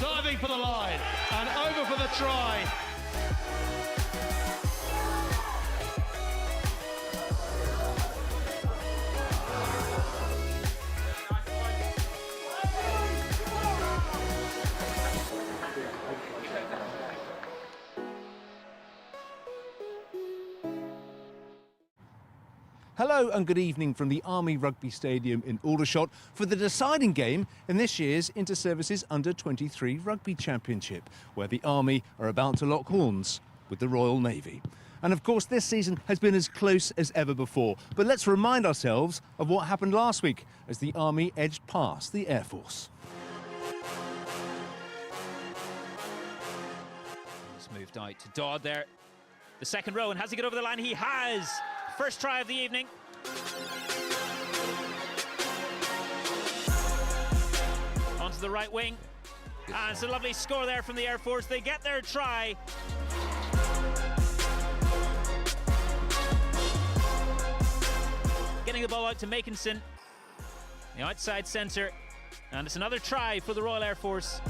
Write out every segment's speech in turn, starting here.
Diving for the line and over for the try. Hello and good evening from the Army Rugby Stadium in Aldershot for the deciding game in this year's Inter-Services Under-23 Rugby Championship, where the Army are about to lock horns with the Royal Navy. And of course this season has been as close as ever before, but let's remind ourselves of what happened last week as the Army edged past the Air Force. He's moved out to Dodd there. The second row, and has he got over the line? He has! First try of the evening. Onto the right wing. And it's a lovely score there from the Air Force. They get their try. Getting the ball out to Makinson. The outside centre. And it's another try for the Royal Air Force.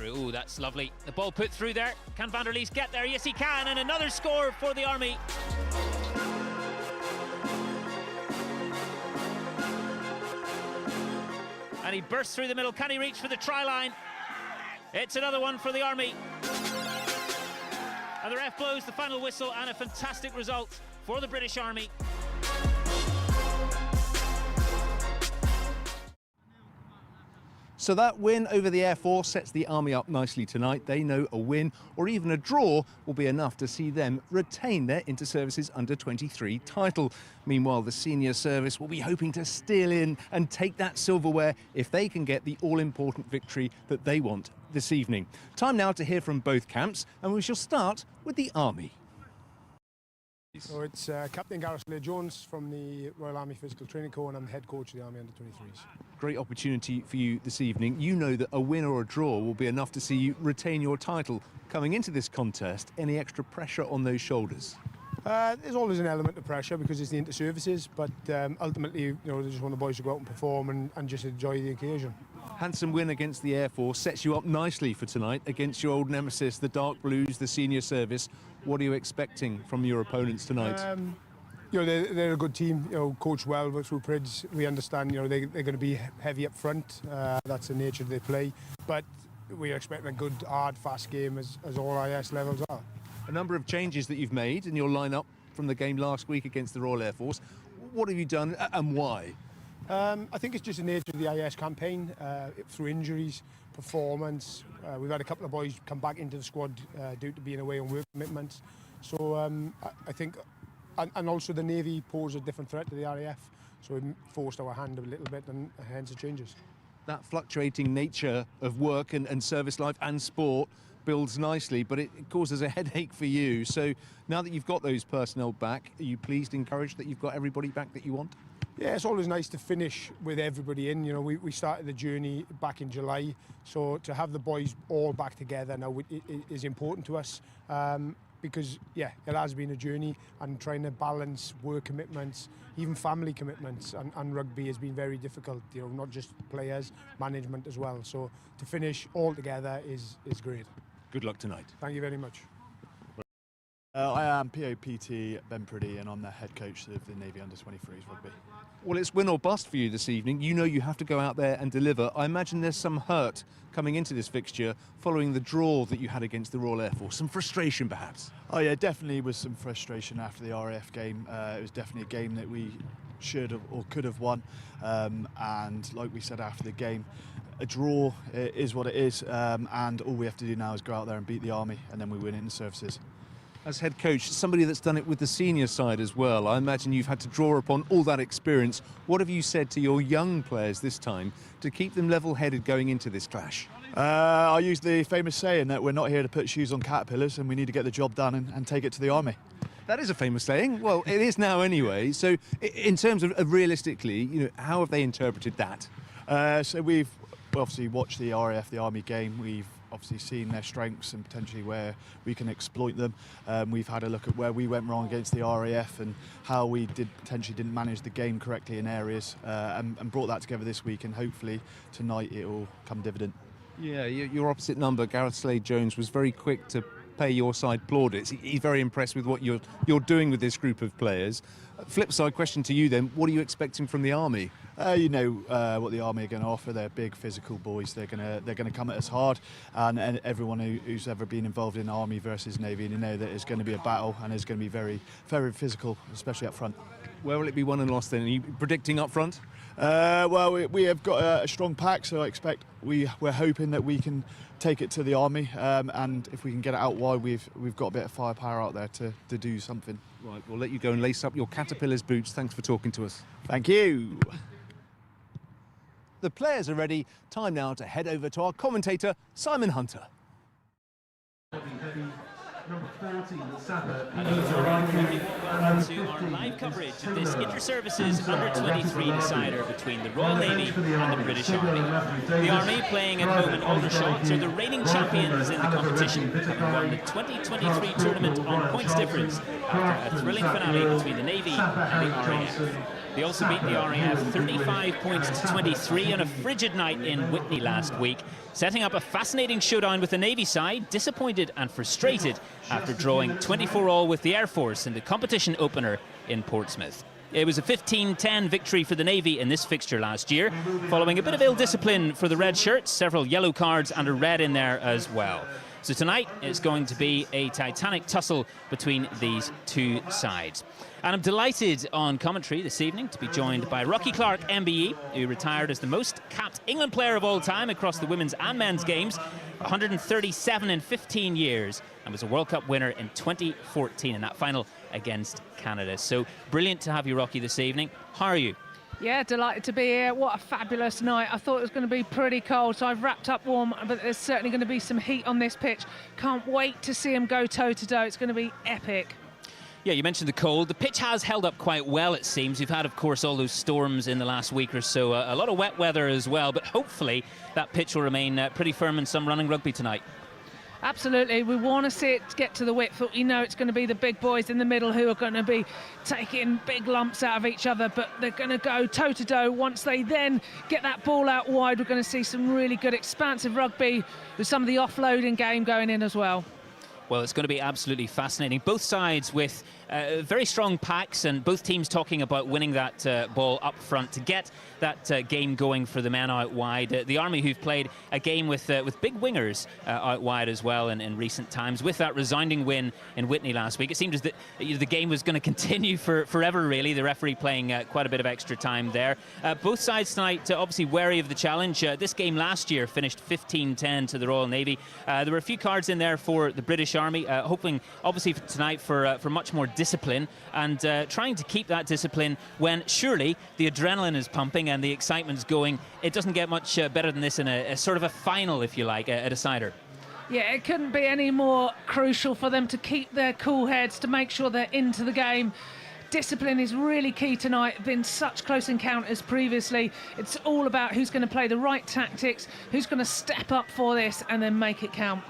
Ooh, that's lovely. The ball put through there. Can Van der Lees get there? Yes, he can. And another score for the Army. And he bursts through the middle. Can he reach for the try line? It's another one for the Army. And the ref blows the final whistle, and a fantastic result for the British Army. So that win over the Air Force sets the Army up nicely tonight. They know a win or even a draw will be enough to see them retain their Inter-Services Under-23 title. Meanwhile, the senior service will be hoping to steal in and take that silverware if they can get the all-important victory that they want this evening. Time now to hear from both camps, and we shall start with the Army. So it's Captain Gareth Jones from the Royal Army Physical Training Corps, and I'm the head coach of the Army Under-23s. Great opportunity for you this evening. You know that a win or a draw will be enough to see you retain your title. Coming into this contest, any extra pressure on those shoulders? There's always an element of pressure because it's the inter-services, but ultimately, you know, they just want the boys to go out and perform and just enjoy the occasion. Handsome win against the Air Force sets you up nicely for tonight against your old nemesis, the Dark Blues, the senior service. What are you expecting from your opponents tonight? You know, they're a good team, you know, coached well through Prids. We understand, you know, they're going to be heavy up front. That's the nature of their play. But we're expecting a good, hard, fast game as all IS levels are. A number of changes that you've made in your lineup from the game last week against the Royal Air Force. What have you done and why? I think it's just the nature of the IS campaign, through injuries, performance. We've had a couple of boys come back into the squad due to being away on work commitments. So I think and also the Navy posed a different threat to the RAF, so it forced our hand a little bit, and hence the changes. That fluctuating nature of work and service life and sport builds nicely, but it causes a headache for you. So now that you've got those personnel back, are you pleased, encouraged that you've got everybody back that you want? Yeah, it's always nice to finish with everybody in. You know, we started the journey back in July, so to have the boys all back together now is important to us. Because, yeah, it has been a journey, and trying to balance work commitments, even family commitments, and rugby has been very difficult, you know, not just players, management as well. So to finish all together is great. Good luck tonight. Thank you very much. I am POPT Ben Priddy, and I'm the head coach of the Navy under-23s rugby. Well, it's win or bust for you this evening. You know you have to go out there and deliver. I imagine there's some hurt coming into this fixture following the draw that you had against the Royal Air Force. Some frustration, perhaps? Oh yeah, definitely was some frustration after the RAF game. It was definitely a game that we should have or could have won. And like we said after the game, a draw is what it is. And all we have to do now is go out there and beat the Army, and then we win it in services. As head coach, somebody that's done it with the senior side as well, I imagine you've had to draw upon all that experience. What have you said to your young players this time to keep them level-headed going into this clash? I use the famous saying that we're not here to put shoes on caterpillars, and we need to get the job done and take it to the Army. That is a famous saying. Well, it is now anyway. So in terms of realistically, you know, how have they interpreted that? So we've obviously watched the RAF, the Army game. We've obviously seen their strengths and potentially where we can exploit them. We've had a look at where we went wrong against the RAF and how we potentially didn't manage the game correctly in areas, and brought that together this week, and hopefully tonight it will come dividend. Yeah, your opposite number, Gareth Slade-Jones, was very quick to pay your side plaudits. He's very impressed with what you're doing with this group of players. Flip side question to you then, what are you expecting from the Army? You know what the Army are going to offer. They're big physical boys. They're going to come at us hard, and everyone who's ever been involved in Army versus Navy, you know that it's going to be a battle, and it's going to be very, very physical, especially up front. Where will it be won and lost then? Are you predicting up front? Well, we have got a strong pack, so I expect we're hoping that we can take it to the Army, and if we can get it out wide, we've got a bit of firepower out there to do something. Right, we'll let you go and lace up your Caterpillars boots. Thanks for talking to us. Thank you. The players are ready. Time now to head over to our commentator, Simon Hunter. To our live coverage of this inter-services under-23 decider between the Royal Navy and the British Army. The Army, playing at home in Aldershot, are the reigning champions in the competition, having won the 2023 tournament on points difference after a thrilling finale between the Navy and the RAF. They also beat the RAF 35 points to 23 on a frigid night in Whitney last week, setting up a fascinating showdown with the Navy side, disappointed and frustrated after drawing 24-all with the Air Force in the competition opener in Portsmouth. It was a 15-10 victory for the Navy in this fixture last year, following a bit of ill discipline for the red shirts, several yellow cards and a red in there as well. So tonight it's going to be a titanic tussle between these two sides. And I'm delighted on commentary this evening to be joined by Rocky Clark, MBE, who retired as the most capped England player of all time across the women's and men's games, 137 in 15 years, and was a World Cup winner in 2014 in that final against Canada. So brilliant to have you, Rocky, this evening. How are you? Yeah, delighted to be here. What a fabulous night. I thought it was going to be pretty cold, so I've wrapped up warm, but there's certainly going to be some heat on this pitch. Can't wait to see them go toe-to-toe. It's going to be epic. Yeah, you mentioned the cold. The pitch has held up quite well, it seems. We've had, of course, all those storms in the last week or so. A lot of wet weather as well, but hopefully that pitch will remain pretty firm in some running rugby tonight. Absolutely. We want to see it get to the width. We know it's going to be the big boys in the middle who are going to be taking big lumps out of each other, but they're going to go toe-to-toe. Once they then get that ball out wide, we're going to see some really good expansive rugby with some of the offloading game going in as well. Well, it's going to be absolutely fascinating. Both sides with very strong packs, and both teams talking about winning that ball up front to get that game going for the men out wide. The Army, who've played a game with big wingers out wide as well in recent times, with that resounding win in Whitney last week. It seemed as that the game was going to continue forever, really. The referee playing quite a bit of extra time there. Both sides tonight obviously wary of the challenge. This game last year finished 15-10 to the Royal Navy. There were a few cards in there for the British Army, hoping obviously for tonight for much more discipline and trying to keep that discipline when surely the adrenaline is pumping and the excitement's going. It doesn't get much better than this in a sort of a final, if you like, a decider. Yeah, it couldn't be any more crucial for them to keep their cool heads, to make sure they're into the game. Discipline is really key tonight. Been such close encounters previously. It's all about who's going to play the right tactics, who's going to step up for this and then make it count.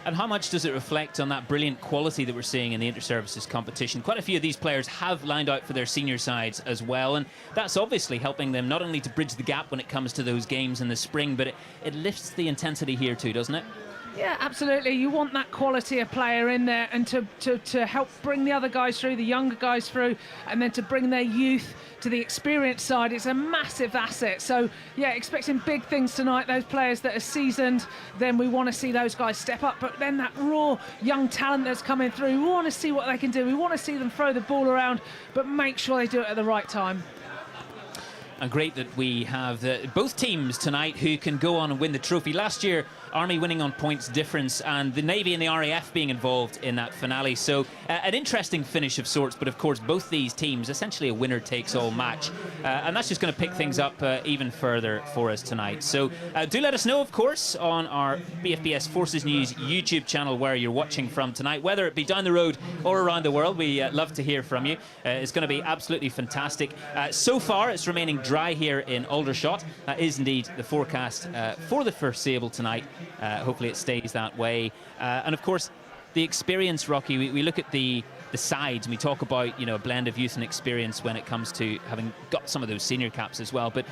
And how much does it reflect on that brilliant quality that we're seeing in the inter-services competition? Quite a few of these players have lined out for their senior sides as well, and that's obviously helping them not only to bridge the gap when it comes to those games in the spring, but it lifts the intensity here too, doesn't it? Yeah, absolutely. You want that quality of player in there and to help bring the other guys through, the younger guys through, and then to bring their youth to the experienced side. It's a massive asset. So, yeah, expecting big things tonight. Those players that are seasoned, then we want to see those guys step up. But then that raw young talent that's coming through, we want to see what they can do. We want to see them throw the ball around, but make sure they do it at the right time. And great that we have both teams tonight who can go on and win the trophy. Last year, Army winning on points difference and the Navy and the RAF being involved in that finale. So an interesting finish of sorts, but of course both these teams, essentially a winner-takes-all match. And that's just going to pick things up even further for us tonight. So do let us know, of course, on our BFBS Forces News YouTube channel where you're watching from tonight, whether it be down the road or around the world. We love to hear from you. It's going to be absolutely fantastic. So far, it's remaining dry here in Aldershot. That is indeed the forecast for the foreseeable tonight. Hopefully it stays that way. And of course, the experience, Rocky, we look at the sides and we talk about, you know, a blend of youth and experience when it comes to having got some of those senior caps as well. But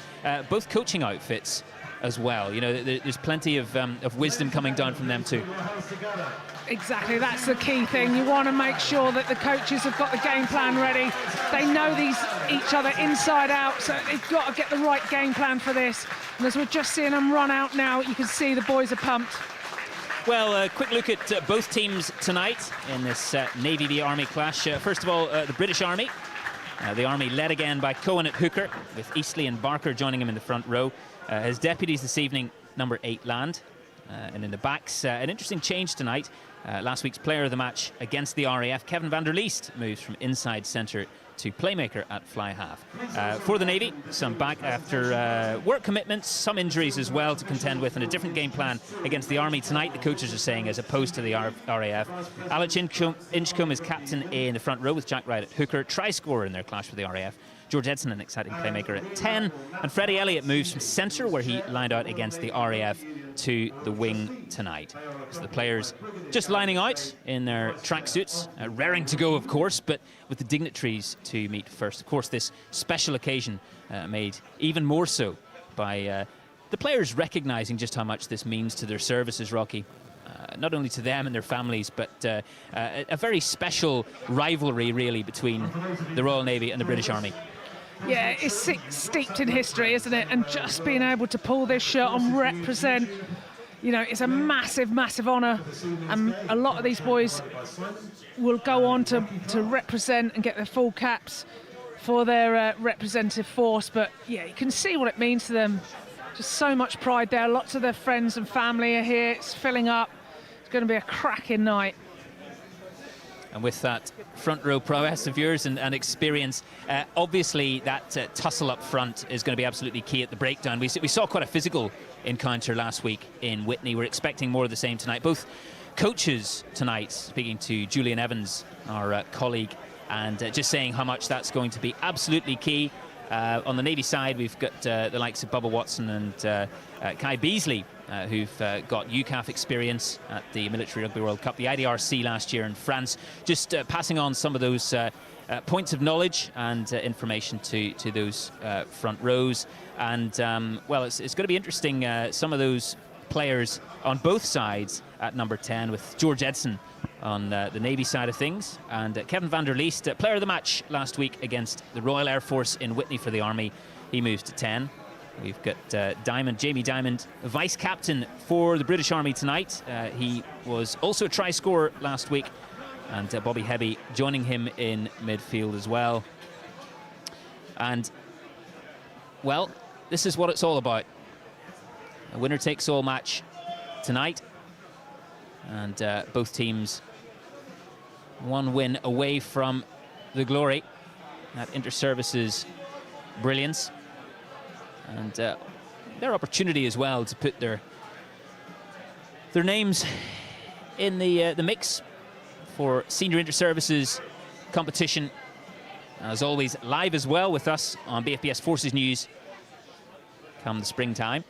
both coaching outfits as well. You know, there's plenty of wisdom coming down from them too. Exactly, that's the key thing. You want to make sure that the coaches have got the game plan ready. They know each other inside out, so they've got to get the right game plan for this. And as we're just seeing them run out now, you can see the boys are pumped. Well, a quick look at both teams tonight in this Navy v Army clash. First of all, the British Army. The Army led again by Cohen at hooker, with Eastley and Barker joining him in the front row. His deputies this evening, number 8 Land. And in the backs, an interesting change tonight. Last week's player of the match against the RAF, Kevin van der Leest, moves from inside centre to playmaker at fly half. For the Navy, some back after work commitments, some injuries as well to contend with, and a different game plan against the Army tonight, the coaches are saying, as opposed to the RAF. Alex Inchcombe is captain in the front row with Jack Wright at hooker, try scorer in their clash with the RAF. George Edson, an exciting playmaker at 10. And Freddie Elliott moves from centre, where he lined out against the RAF, to the wing tonight. So the players just lining out in their tracksuits, raring to go, of course, but with the dignitaries to meet first. Of course, this special occasion made even more so by the players recognising just how much this means to their services, Rocky. Not only to them and their families, but a very special rivalry, really, between the Royal Navy and the British Army. Yeah, it's steeped in history, isn't it? And just being able to pull this shirt and represent, you know, it's a massive, massive honour. And a lot of these boys will go on to represent and get their full caps for their representative force. But, yeah, you can see what it means to them. Just so much pride there. Lots of their friends and family are here. It's filling up. It's going to be a cracking night. And with that front row prowess of yours and experience, obviously that tussle up front is going to be absolutely key at the breakdown. We saw quite a physical encounter last week in Whitney. We're expecting more of the same tonight. Both coaches tonight, speaking to Julian Evans, our colleague, and just saying how much that's going to be absolutely key. On the Navy side, we've got the likes of Bubba Watson and Kai Beasley, who've got UCAF experience at the Military Rugby World Cup, the IDRC last year in France, just passing on some of those points of knowledge and information to those front rows. And, well, it's going to be interesting, some of those players on both sides at number 10, with George Edson on the Navy side of things, and Kevin van der Leest, player of the match last week against the Royal Air Force in Whitney for the Army. He moves to 10. We've got Jamie Diamond, vice captain for the British Army tonight. He was also a try scorer last week, and Bobby Hebby joining him in midfield as well. And, well, this is what it's all about. A winner-takes-all match tonight, and both teams One win away from the glory, that inter-services brilliance, and their opportunity as well to put their names in the mix for senior inter-services competition. As always, live as well with us on BFBS Forces News come the springtime.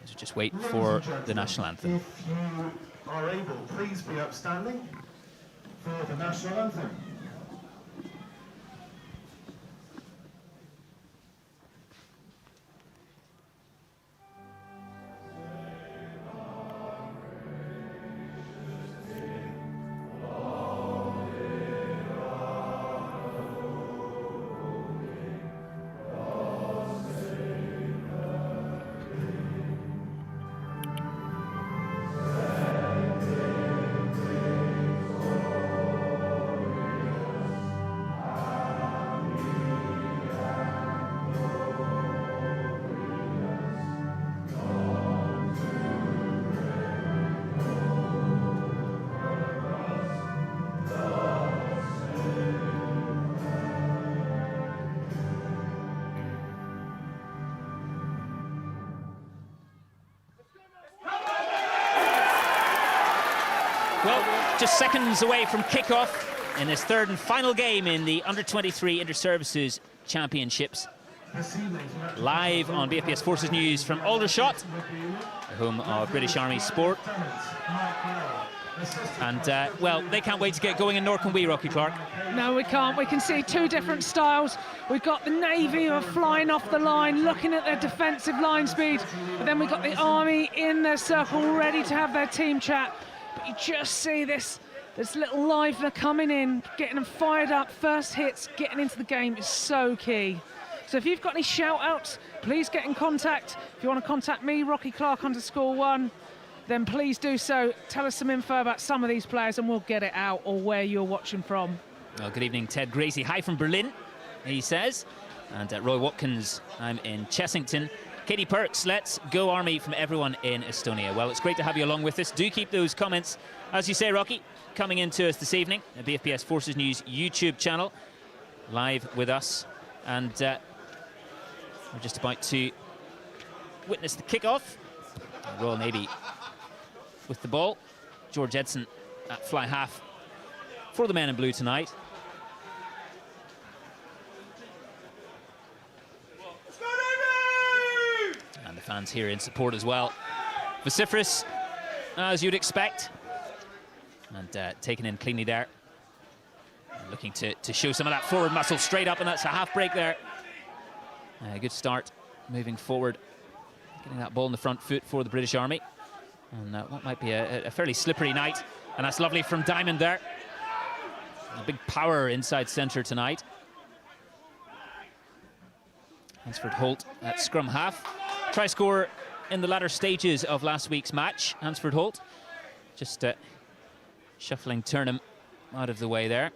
So just wait for the national anthem. If you are able, please be upstanding for the national anthem. Well, just seconds away from kickoff in this third and final game in the under-23 Inter-Services Championships. Live on BFBS Forces News from Aldershot, the home of British Army sport. And, well, they can't wait to get going, and nor can we, Rocky Clark. No, we can't. We can see two different styles. We've got the Navy who are flying off the line, looking at their defensive line speed. But then we've got the Army in their circle, ready to have their team chat. But you just see this little liveler coming in, getting them fired up. First hits, getting into the game is so key. So if you've got any shout-outs, please get in contact. If you want to contact me, Rocky Clark _1, then please do so. Tell us some info about some of these players and we'll get it out, or where you're watching from. Well, good evening, Ted Gracie. Hi from Berlin, he says. And Roy Watkins, I'm in Chessington. Katie Perks, let's go Army from everyone in Estonia. Well, it's great to have you along with us. Do keep those comments, as you say, Rocky, coming into us this evening. The BFBS Forces News YouTube channel, live with us. And we're just about to witness the kickoff. Royal Navy with the ball. George Edson at fly half for the men in blue tonight. And the fans here in support as well. Vociferous, as you'd expect. And taken in cleanly there. And looking to show some of that forward muscle straight up, and that's a half break there. Good start moving forward. Getting that ball in the front foot for the British Army. And what might be a fairly slippery night. And that's lovely from Diamond there. A big power inside centre tonight. Hansford Holt at scrum half. Try scorer in the latter stages of last week's match. Hansford Holt just shuffling Turnham out of the way there.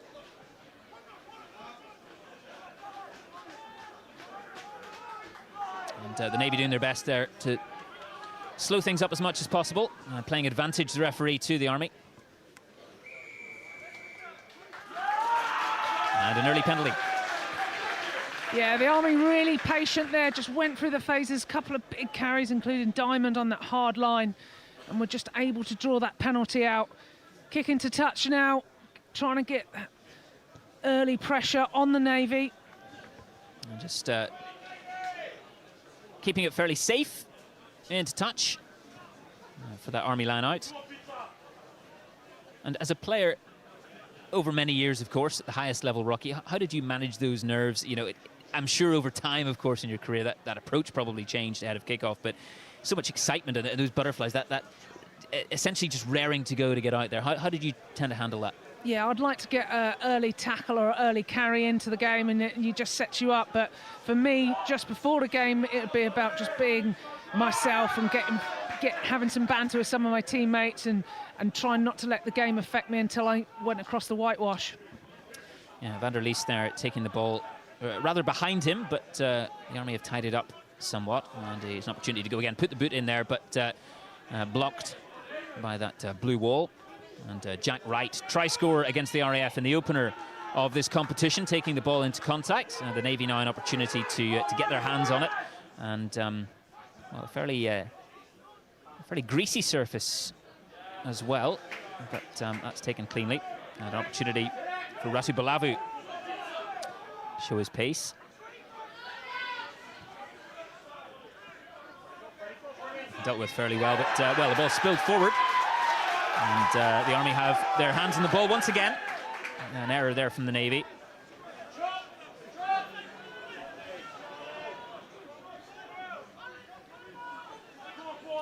And the Navy doing their best there to slow things up as much as possible. Playing advantage, the referee, to the Army. And an early penalty. Yeah, the Army really patient there, just went through the phases, couple of big carries, including Diamond on that hard line, and were just able to draw that penalty out. Kick into touch now, trying to get early pressure on the Navy. And just keeping it fairly safe into touch for that Army line out. And as a player over many years, of course, at the highest level, Rocky, how did you manage those nerves? You know, I'm sure over time, of course, in your career, that approach probably changed ahead of kickoff, but so much excitement and those butterflies, that essentially just raring to go to get out there. How did you tend to handle that? Yeah, I'd like to get an early tackle or early carry into the game, and it just sets you up. But for me, just before the game, it would be about just being myself and having some banter with some of my teammates and trying not to let the game affect me until I went across the whitewash. Yeah, Van der Leest there taking the ball rather behind him, but the Army have tied it up somewhat, and it's an opportunity to go again. Put the boot in there, but blocked by that blue wall. And Jack Wright, try scorer against the RAF in the opener of this competition, taking the ball into contact. The Navy now an opportunity to get their hands on it. And well, a fairly greasy surface as well, but that's taken cleanly. And an opportunity for Ratu Balavu show his pace. Dealt with fairly well, but well, the ball spilled forward. And the Army have their hands on the ball once again. An error there from the Navy.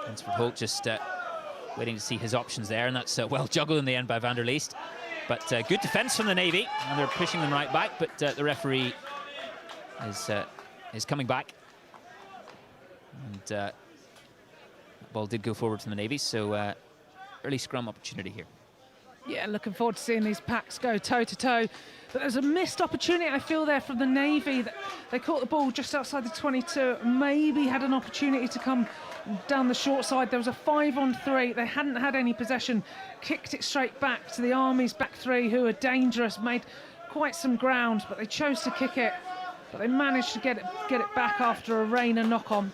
Hansford Holt just waiting to see his options there, and that's well juggled in the end by van der Leest. But good defence from the Navy, and they're pushing them right back, but the referee is coming back. And the ball did go forward from the Navy, so early scrum opportunity here. Yeah, looking forward to seeing these packs go toe-to-toe. But there's a missed opportunity, I feel, there from the Navy. They caught the ball just outside the 22, maybe had an opportunity to come down the short side. There was a 5-on-3. They hadn't had any possession, kicked it straight back to the Army's back three, who are dangerous, made quite some ground, but they chose to kick it. But they managed to get it back after a Rayner knock-on.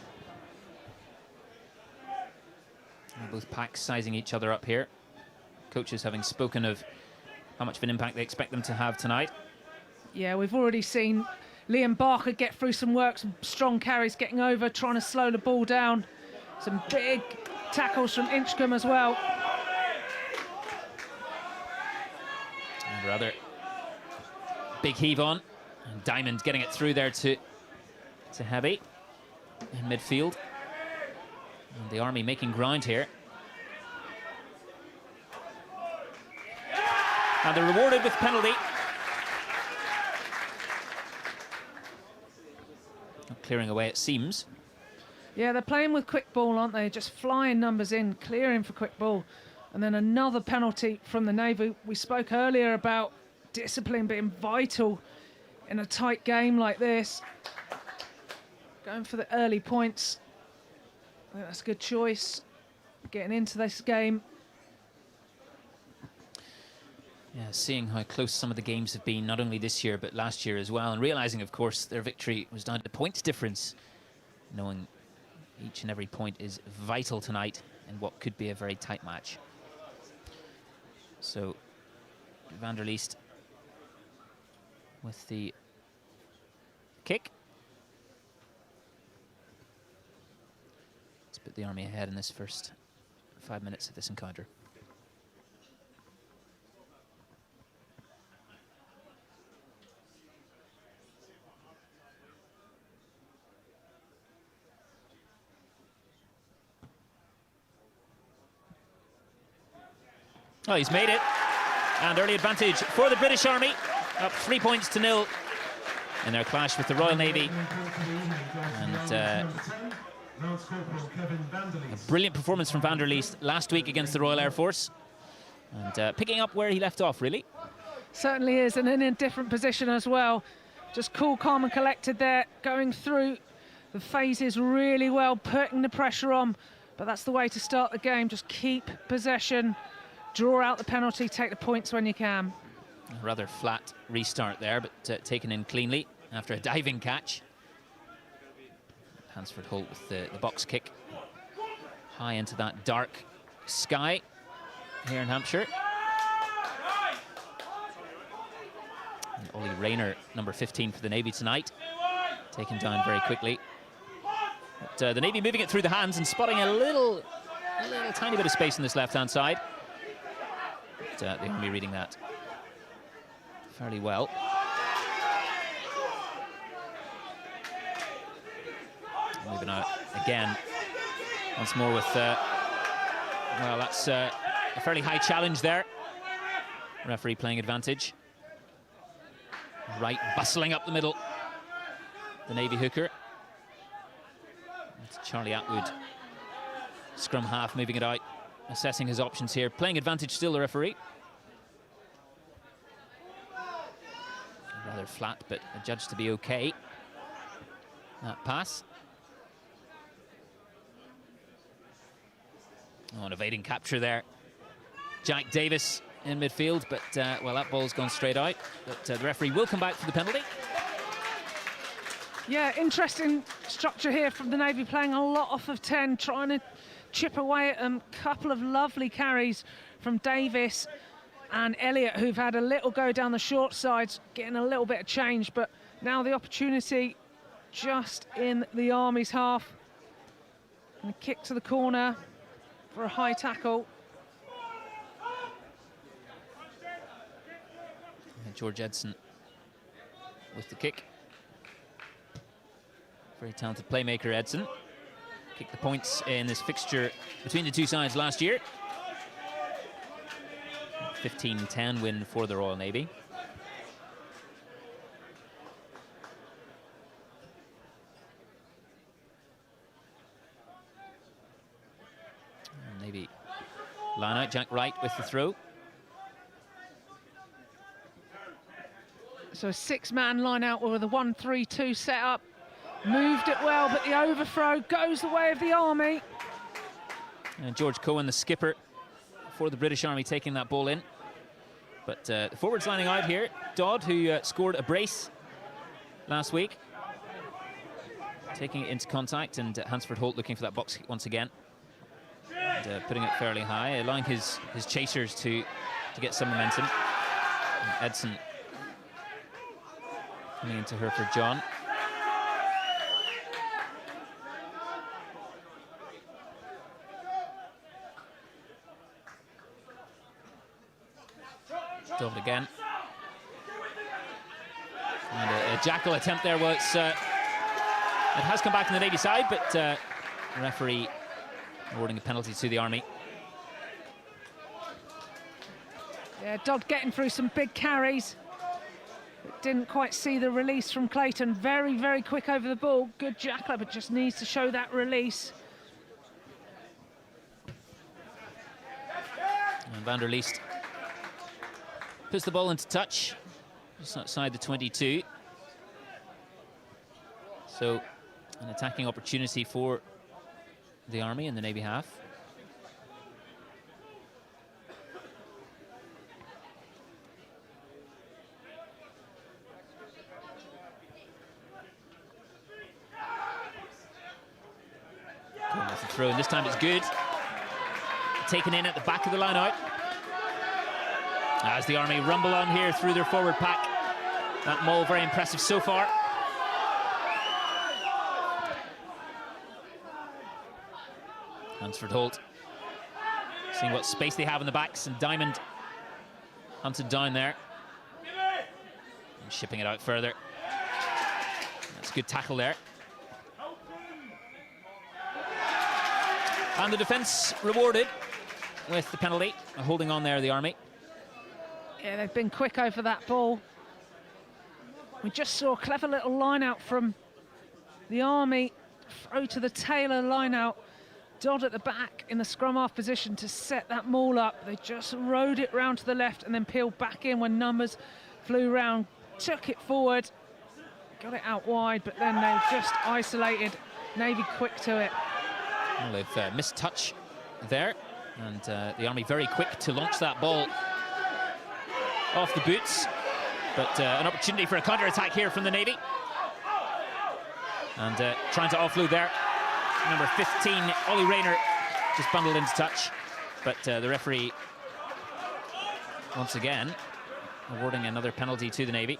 Both packs sizing each other up here. Coaches having spoken of how much of an impact they expect them to have tonight. Yeah, we've already seen Liam Barker get through some work, some strong carries, getting over, trying to slow the ball down. Some big tackles from Inchcombe as well. And rather big heave on. And Diamond getting it through there to Heavy in midfield. And the Army making ground here. And they're rewarded with penalty. Not clearing away, it seems. Yeah, they're playing with quick ball, aren't they? Just flying numbers in, clearing for quick ball. And then another penalty from the Navy. We spoke earlier about discipline being vital in a tight game like this. Going for the early points. I think that's a good choice. Getting into this game. Yeah, seeing how close some of the games have been, not only this year, but last year as well, and realising, of course, their victory was down to points difference, knowing each and every point is vital tonight in what could be a very tight match. So, van der Leest with the kick. Let's put the Army ahead in this first 5 minutes of this encounter. Oh, he's made it. And early advantage for the British Army. Up 3 points to 0 in their clash with the Royal Navy. And a brilliant performance from van der Leest last week against the Royal Air Force. And picking up where he left off, really. Certainly is, and in a different position as well. Just cool, calm and collected there, going through the phases really well, putting the pressure on. But that's the way to start the game. Just keep possession. Draw out the penalty, take the points when you can. A rather flat restart there, but taken in cleanly after a diving catch. Hansford Holt with the box kick. High into that dark sky here in Hampshire. And Ollie Rayner, number 15 for the Navy tonight. Taken down very quickly. But the Navy moving it through the hands and spotting a little tiny bit of space on this left-hand side. The Army reading that fairly well. Moving out again once more with well, that's a fairly high challenge there. Referee playing advantage. Right, bustling up the middle, the Navy hooker. It's Charlie Atwood, scrum half, moving it out, assessing his options here. Playing advantage still, the referee. Rather flat, but adjudged to be okay. That pass. Oh, an evading capture there Jack Davis in midfield, but well, that ball's gone straight out. But the referee will come back for the penalty. Yeah, interesting structure here from the Navy, playing a lot off of 10, trying to chip away at them. Couple of lovely carries from Davis and Elliott, who've had a little go down the short sides, getting a little bit of change, but now the opportunity just in the Army's half. And a kick to the corner for a high tackle. And George Edson with the kick. Very talented playmaker, Edson. Kicked the points in this fixture between the two sides last year. 15-10 win for the Royal Navy. And Navy line out, Jack Wright with the throw. So a 6-man line out with a 1-3-2 setup. Moved it well, but the overthrow goes the way of the Army. And George Cohen, the skipper for the British Army, taking that ball in. But the forwards lining out here. Dodd, who scored a brace last week, taking it into contact, and Hansford Holt looking for that box once again. And putting it fairly high, allowing his chasers to get some momentum. And Edson coming into her for John. Dodd again. And a jackal attempt there. Well, it has come back on the Navy side, but the referee awarding a penalty to the Army. Yeah, Dodd getting through some big carries. Didn't quite see the release from Clayton. Very, very quick over the ball. Good jackal, but just needs to show that release. And Van der Leest puts the ball into touch, just outside the 22. So, an attacking opportunity for the Army in the Navy half. That's the throw, and this time it's good. Taken in at the back of the line out. As the Army rumble on here through their forward pack. That maul very impressive so far. Hansford Holt seeing what space they have in the backs, and Diamond hunted down there and shipping it out further. That's a good tackle there. And the defence rewarded with the penalty, holding on there, the Army. Yeah, they've been quick over that ball. We just saw a clever little line out from the Army. Throw to the Taylor line out. Dodd at the back in the scrum half position to set that maul up. They just rode it round to the left and then peeled back in when numbers flew round. Took it forward, got it out wide, but then they just isolated. Navy quick to it. Well, they've missed touch there, and the Army very quick to launch that ball off the boots, but an opportunity for a counter-attack here from the Navy. And trying to offload there. Number 15, Ollie Rayner, just bundled into touch, but the referee, once again, awarding another penalty to the Navy.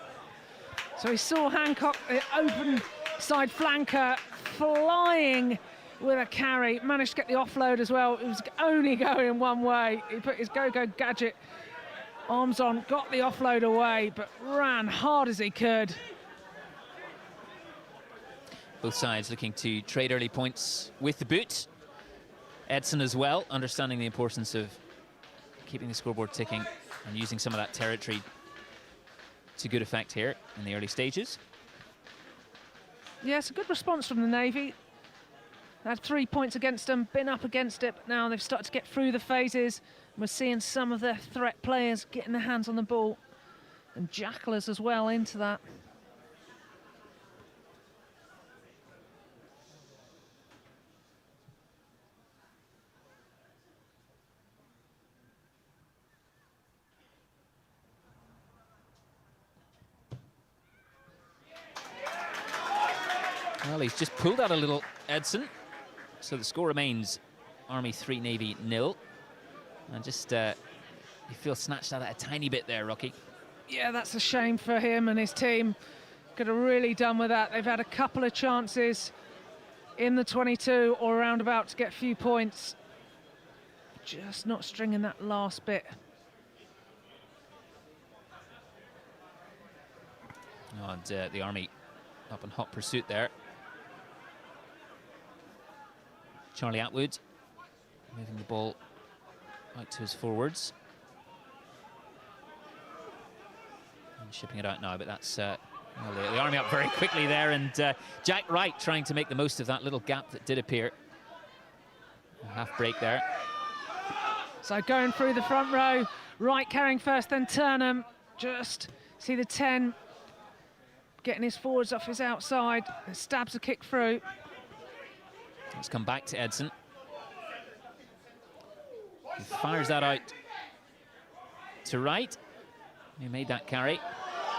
So he saw Hancock, the open side flanker, flying with a carry, managed to get the offload as well. It was only going one way. He put his go-go gadget arms on, got the offload away, but ran hard as he could. Both sides looking to trade early points with the boot. Edson as well, understanding the importance of keeping the scoreboard ticking and using some of that territory to good effect here in the early stages. Yeah, it's a good response from the Navy. They had 3 points against them, been up against it, but now they've started to get through the phases. We're seeing some of their threat players getting their hands on the ball, and jackalers as well into that. Well, he's just pulled out a little, Edson. So the score remains Army 3, Navy 0. And just, you feel snatched out of a tiny bit there, Rocky. Yeah, that's a shame for him and his team. Could have really done with that. They've had a couple of chances in the 22 or roundabout to get a few points. Just not stringing that last bit. Oh, and the Army up in hot pursuit there. Charlie Atwood moving the ball out to his forwards. And shipping it out now, but that's well, the Army up very quickly there, and Jack Wright trying to make the most of that little gap that did appear. A half break there. So going through the front row, Wright carrying first, then Turnham. Just see the 10 getting his forwards off his outside, and stabs a kick through. Let's come back to Edson. He fires that out to Wright. He made that carry.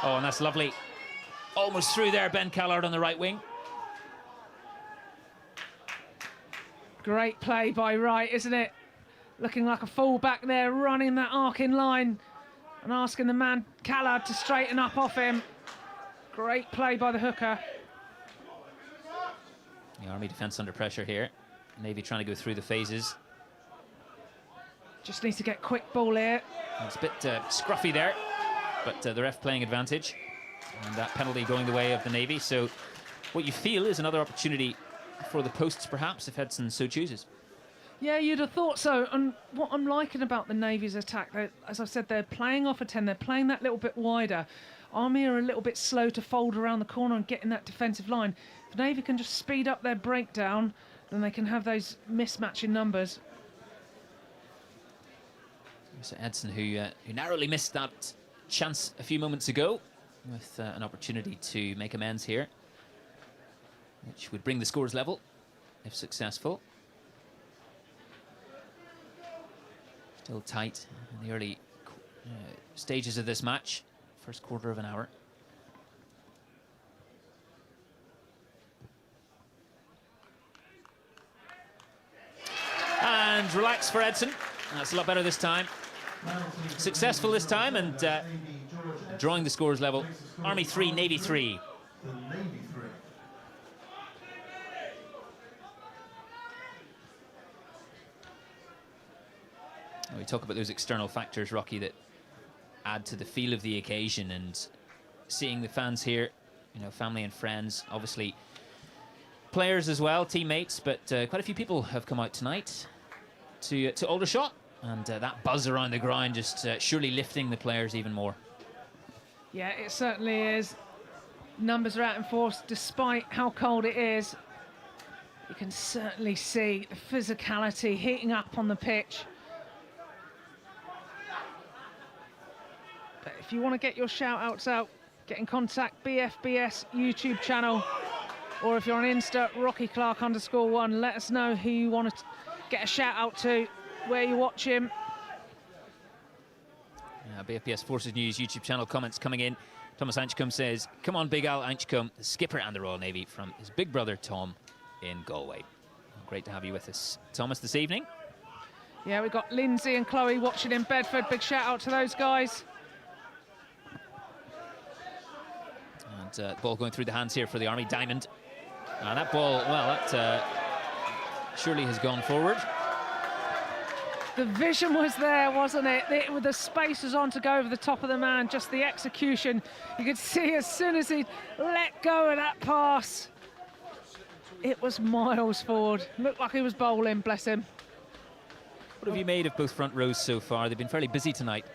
Oh, and that's lovely. Almost through there, Ben Callard on the right wing. Great play by Wright, isn't it? Looking like a full-back there, running that arcing line and asking the man Callard to straighten up off him. Great play by the hooker. The Army defence under pressure here. Navy trying to go through the phases. Just needs to get quick ball here. It's a bit scruffy there, but the ref playing advantage. And that penalty going the way of the Navy. So what you feel is another opportunity for the posts, perhaps, if Edson so chooses. Yeah, you'd have thought so. And what I'm liking about the Navy's attack, as I've said, they're playing off a 10. They're playing that little bit wider. Army are a little bit slow to fold around the corner and get in that defensive line. If Navy can just speed up their breakdown, then they can have those mismatching numbers. So Edson, who narrowly missed that chance a few moments ago, with an opportunity to make amends here, which would bring the scores level, if successful. Still tight in the early stages of this match. First quarter of an hour. And relax for Edson. That's a lot better this time. Successful this time, and drawing the scores level. Army 3, Navy 3. We talk about those external factors, Rocky, that add to the feel of the occasion, and seeing the fans here, you know, family and friends, obviously players as well, teammates, but quite a few people have come out tonight to Aldershot, and that buzz around the ground just surely lifting the players even more. Yeah, it certainly is. Numbers are out in force, despite how cold it is. You can certainly see the physicality heating up on the pitch. But if you want to get your shout-outs out, get in contact, BFBS YouTube channel, or if you're on Insta, Rocky Clark _1, let us know who you want to get a shout-out to, where you watch him. BFBS Forces News YouTube channel comments coming in. Thomas Anchcombe says, "Come on, Big Al Anchcombe, the skipper and the Royal Navy," from his big brother Tom in Galway. Great to have you with us, Thomas, this evening. Yeah, we've got Lindsay and Chloe watching in Bedford. Big shout-out to those guys. And the ball going through the hands here for the Army. Diamond. And that ball, well, that surely has gone forward. The vision was there, wasn't it? With the space was on to go over the top of the man, just the execution. You could see as soon as he let go of that pass, it was miles forward. Looked like he was bowling, bless him. What have you made of both front rows so far? They've been fairly busy tonight.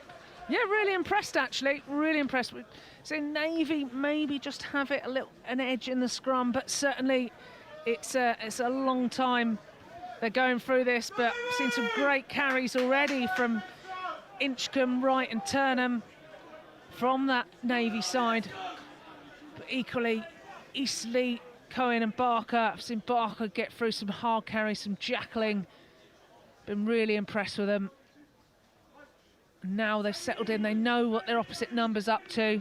Yeah, really impressed, actually. Really impressed. So Navy maybe just have it an edge in the scrum, but certainly it's a long time they're going through this, but I've seen some great carries already from Inchcombe, Wright and Turnham from that Navy side. But equally, Eastleigh, Cohen and Barker. I've seen Barker get through some hard carries, some jackling. Been really impressed with them. Now they've settled in, they know what their opposite number's up to.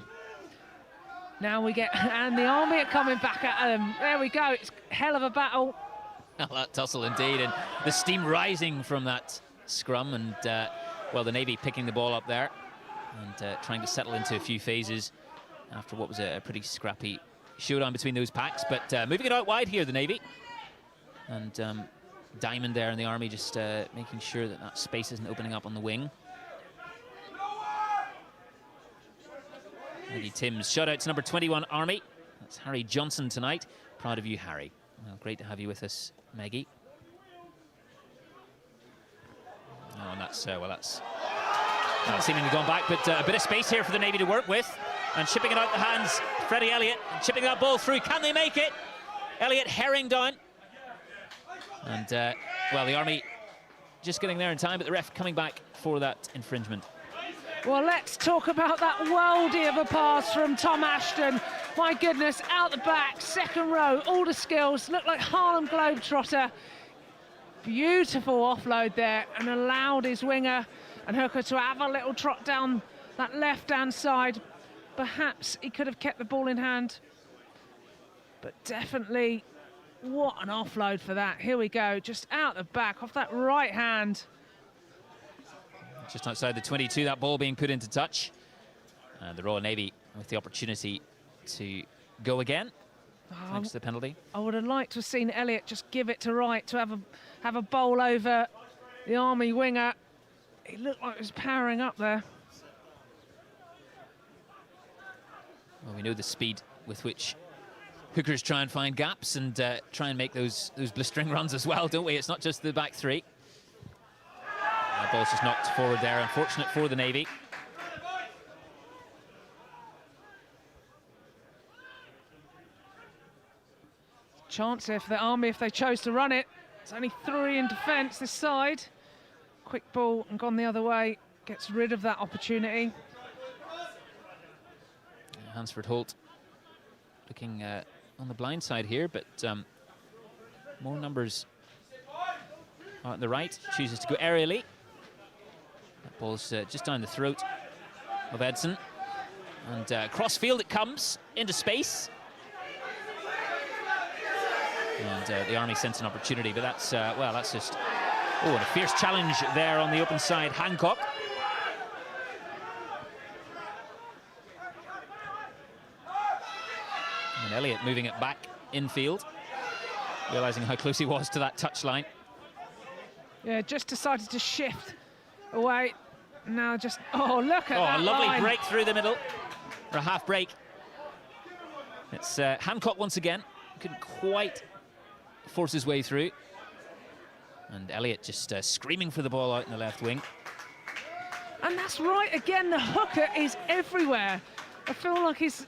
Now we get, and the Army are coming back at them. There we go, it's a hell of a battle. Well, that tussle indeed, and the steam rising from that scrum, and well, the Navy picking the ball up there and trying to settle into a few phases after what was a pretty scrappy showdown between those packs. But moving it out wide here, the Navy, and Diamond there in the Army just making sure that that space isn't opening up on the wing. Maggie Timms, shout out to number 21 Army. That's Harry Johnson tonight. Proud of you, Harry. Well, great to have you with us, Maggie. Oh, and that's, well, that's seemingly gone back, but a bit of space here for the Navy to work with. And chipping it out the hands, Freddie Elliott, and chipping that ball through. Can they make it? Elliott herring down. And, well, the Army just getting there in time, but the ref coming back for that infringement. Well, let's talk about that worldie of a pass from Tom Ashton. My goodness, out the back, second row, all the skills, looked like Harlem Globetrotter. Beautiful offload there, and allowed his winger and hooker to have a little trot down that left-hand side. Perhaps he could have kept the ball in hand, but definitely, what an offload for that. Here we go, just out the back, off that right hand. Just outside the 22, that ball being put into touch. And the Royal Navy with the opportunity to go again, thanks to the penalty. I would have liked to have seen Elliott just give it to Wright to have a bowl over the Army winger. He looked like he was powering up there. Well, we know the speed with which hookers try and find gaps and try and make those blistering runs as well, don't we? It's not just the back three. The ball's just knocked forward there, unfortunate for the Navy. Chance if the Army, if they chose to run it. It's only 3 in defence this side. Quick ball and gone the other way. Gets rid of that opportunity. Hansford Holt looking on the blind side here, but more numbers on the right. Chooses to go aerially. That ball's just down the throat of Edson. And cross field it comes into space. And the Army sent an opportunity, but that's, well, that's just, oh, and a fierce challenge there on the open side, Hancock. And Elliott moving it back infield, realising how close he was to that touchline. Yeah, just decided to shift away. Now just, oh, look at that a lovely line. break through the middle, or a half break. It's Hancock once again, couldn't quite force his way through. And Elliott just screaming for the ball out in the left wing. And that's right again, the hooker is everywhere. I feel like he's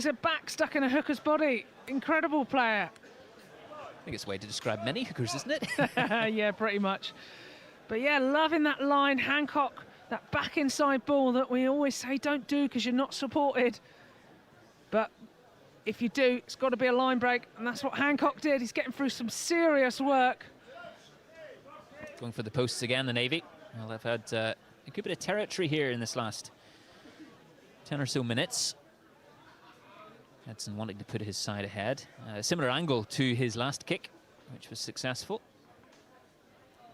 a back stuck in a hooker's body. Incredible player. I think it's a way to describe many hookers, isn't it? Yeah, pretty much. But yeah, loving that line, Hancock, that back inside ball that we always say don't do because you're not supported. But if you do, it's got to be a line break, and that's what Hancock did. He's getting through some serious work. Going for the posts again, the Navy. Well, they've had a good bit of territory here in this last 10 or so minutes. Edson wanting to put his side ahead. A similar angle to his last kick, which was successful.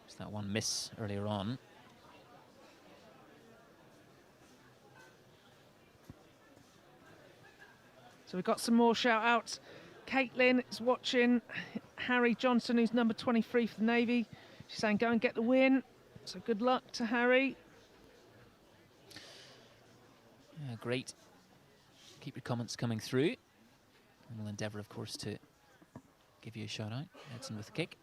Just that one miss earlier on. So we've got some more shout-outs. Caitlin is watching. Harry Johnson, who's number 23 for the Navy. She's saying, go and get the win. So good luck to Harry. Yeah, great. Keep your comments coming through. And we'll endeavour, of course, to give you a shout-out. Edson with the kick.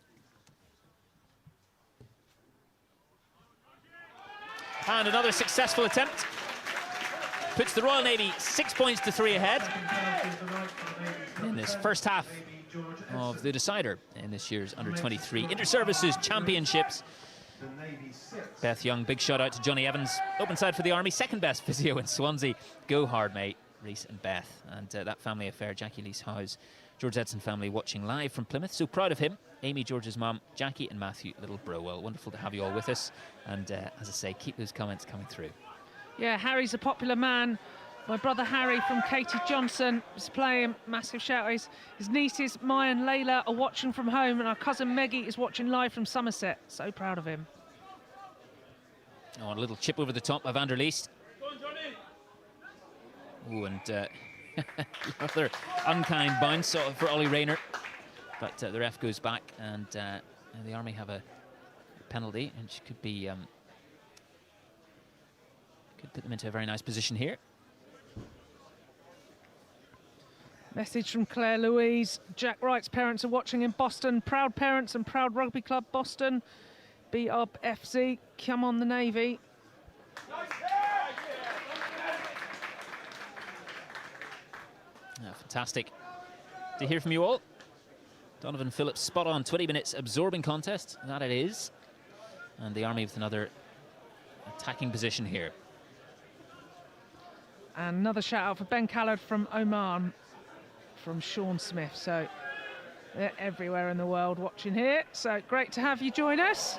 And another successful attempt. Puts the Royal Navy 6 points to 3 ahead in this first half of the decider in this year's under-23 Inter-Services Championships. Beth Young, big shout out to Johnny Evans, open side for the Army, second best physio in Swansea. Go hard, mate, Reese and Beth. And that family affair, Jackie Lee's house, George Edson family watching live from Plymouth. So proud of him. Amy, George's mum, Jackie and Matthew, little Browell. Wonderful to have you all with us. And as I say, keep those comments coming through. Yeah, Harry's a popular man My brother Harry from Katie Johnson is playing. Massive shout. His nieces Maya and Layla are watching from home, and our cousin Meggie is watching live from Somerset. So proud of him. Oh, a little chip over the top by van der Leest. Oh, and another unkind bounce for Ollie Rayner. But the ref goes back, and the Army have a penalty, and she could be could put them into a very nice position here. Message from Claire Louise. Jack Wright's parents are watching in Boston. Proud parents and proud rugby club Boston. Beat up FC. Come on the Navy. Fantastic to hear from you all. Donovan Phillips spot on. 20 minutes absorbing contest. That it is. And the Army with another attacking position here. And another shout out for Ben Khaled from Oman, from Sean Smith. So they're everywhere in the world watching here. So great to have you join us.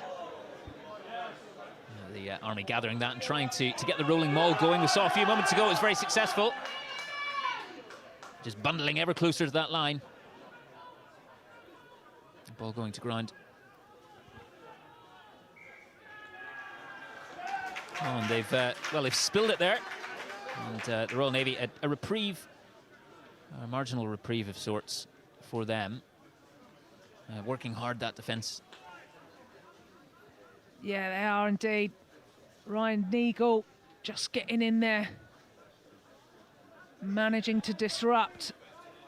The Army gathering that and trying to get the rolling maul going. We saw a few moments ago it was very successful. Just bundling ever closer to that line. The ball going to ground. Oh, and they've spilled it there. And the Royal Navy, a reprieve, a marginal reprieve of sorts for them. Working hard, that defence. Yeah, they are indeed. Ryan Neagle just getting in there, managing to disrupt.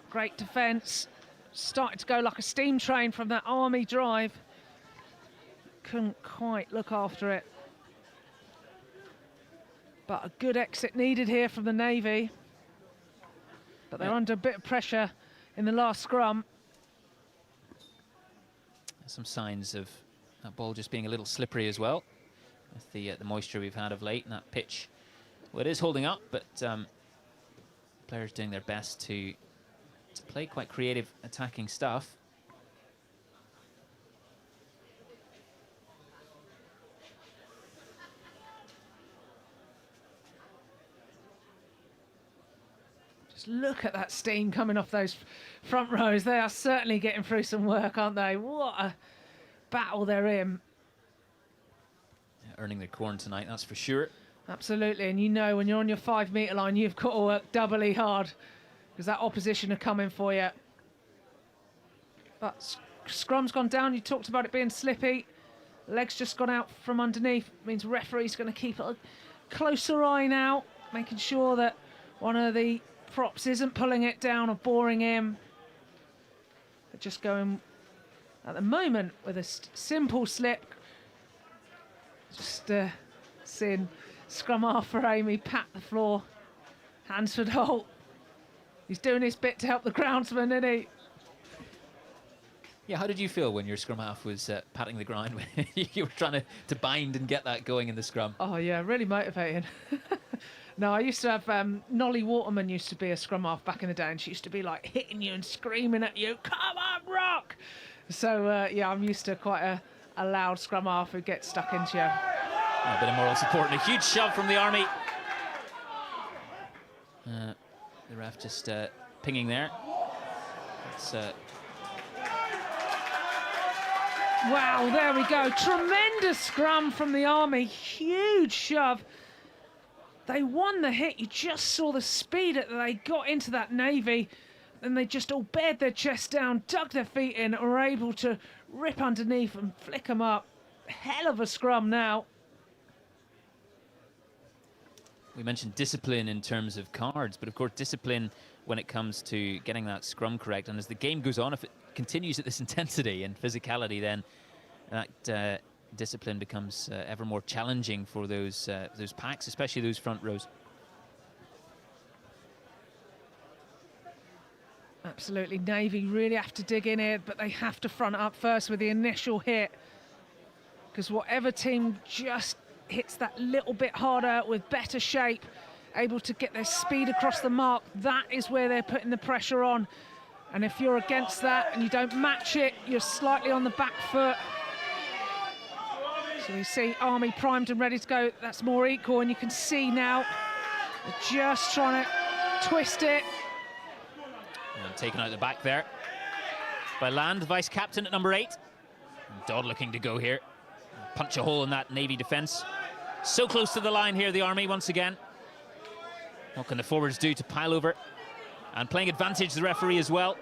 Great defence. Started to go like a steam train from that Army drive. Couldn't quite look after it. But a good exit needed here from the Navy. But they're under a bit of pressure in the last scrum. Some signs of that ball just being a little slippery as well, with the moisture we've had of late, and that pitch, well, it is holding up, but players doing their best to play quite creative attacking stuff. Just look at that steam coming off those front rows. They are certainly getting through some work, aren't they? What a battle they're in. Earning their corn tonight, that's for sure. Absolutely, and you know when you're on your 5 metre line, you've got to work doubly hard because that opposition are coming for you. But scrum's gone down. You talked about it being slippy. Legs just gone out from underneath. Means referee's going to keep a closer eye now, making sure that one of the props isn't pulling it down or boring him. They're just going at the moment with a simple slip. Just seeing scrum half for Amy pat the floor. Hansford Holt. He's doing his bit to help the groundsman, isn't he? Yeah, how did you feel when your scrum half was patting the ground when you were trying to bind and get that going in the scrum? Oh yeah, really motivating. No, I used to have Nolly Waterman used to be a scrum half back in the day, and she used to be like hitting you and screaming at you, "Come on, rock!" So yeah, I'm used to quite a loud scrum half who gets stuck into you. A bit of moral support and a huge shove from the Army. The ref just pinging there. It's, wow, there we go. Tremendous scrum from the Army. Huge shove. They won the hit. You just saw the speed that they got into that Navy. Then they just all bared their chest down, dug their feet in, and were able to rip underneath and flick them up. Hell of a scrum now. We mentioned discipline in terms of cards, but of course discipline when it comes to getting that scrum correct. And as the game goes on, if it continues at this intensity and physicality, then that discipline becomes ever more challenging for those packs, especially those front rows. Absolutely, Navy really have to dig in here, but they have to front up first with the initial hit, because whatever team just hits that little bit harder with better shape, able to get their speed across the mark, that is where they're putting the pressure on. And if you're against that and you don't match it, you're slightly on the back foot. So you see Army primed and ready to go. That's more equal, and you can see now Just trying to twist it. And taken out the back there by Land, the vice-captain at number 8. And Dodd looking to go here. Punch a hole in that Navy defence. So close to the line here, the Army, once again. What can the forwards do to pile over? And playing advantage, the referee as well.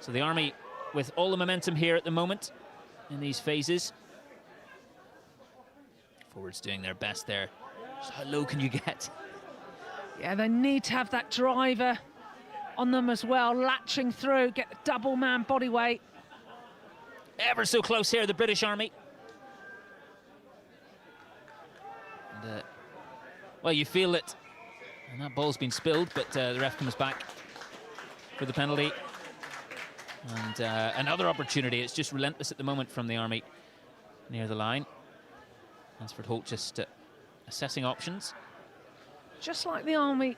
So the Army with all the momentum here at the moment in these phases. Forwards doing their best there. Just how low can you get? Yeah, they need to have that driver on them as well, latching through, get the double man body weight. Ever so close here, the British Army. And, well, you feel it. And that ball's been spilled, but the ref comes back for the penalty. And another opportunity. It's just relentless at the moment from the Army near the line. Hansford Holt just assessing options. Just like the Army,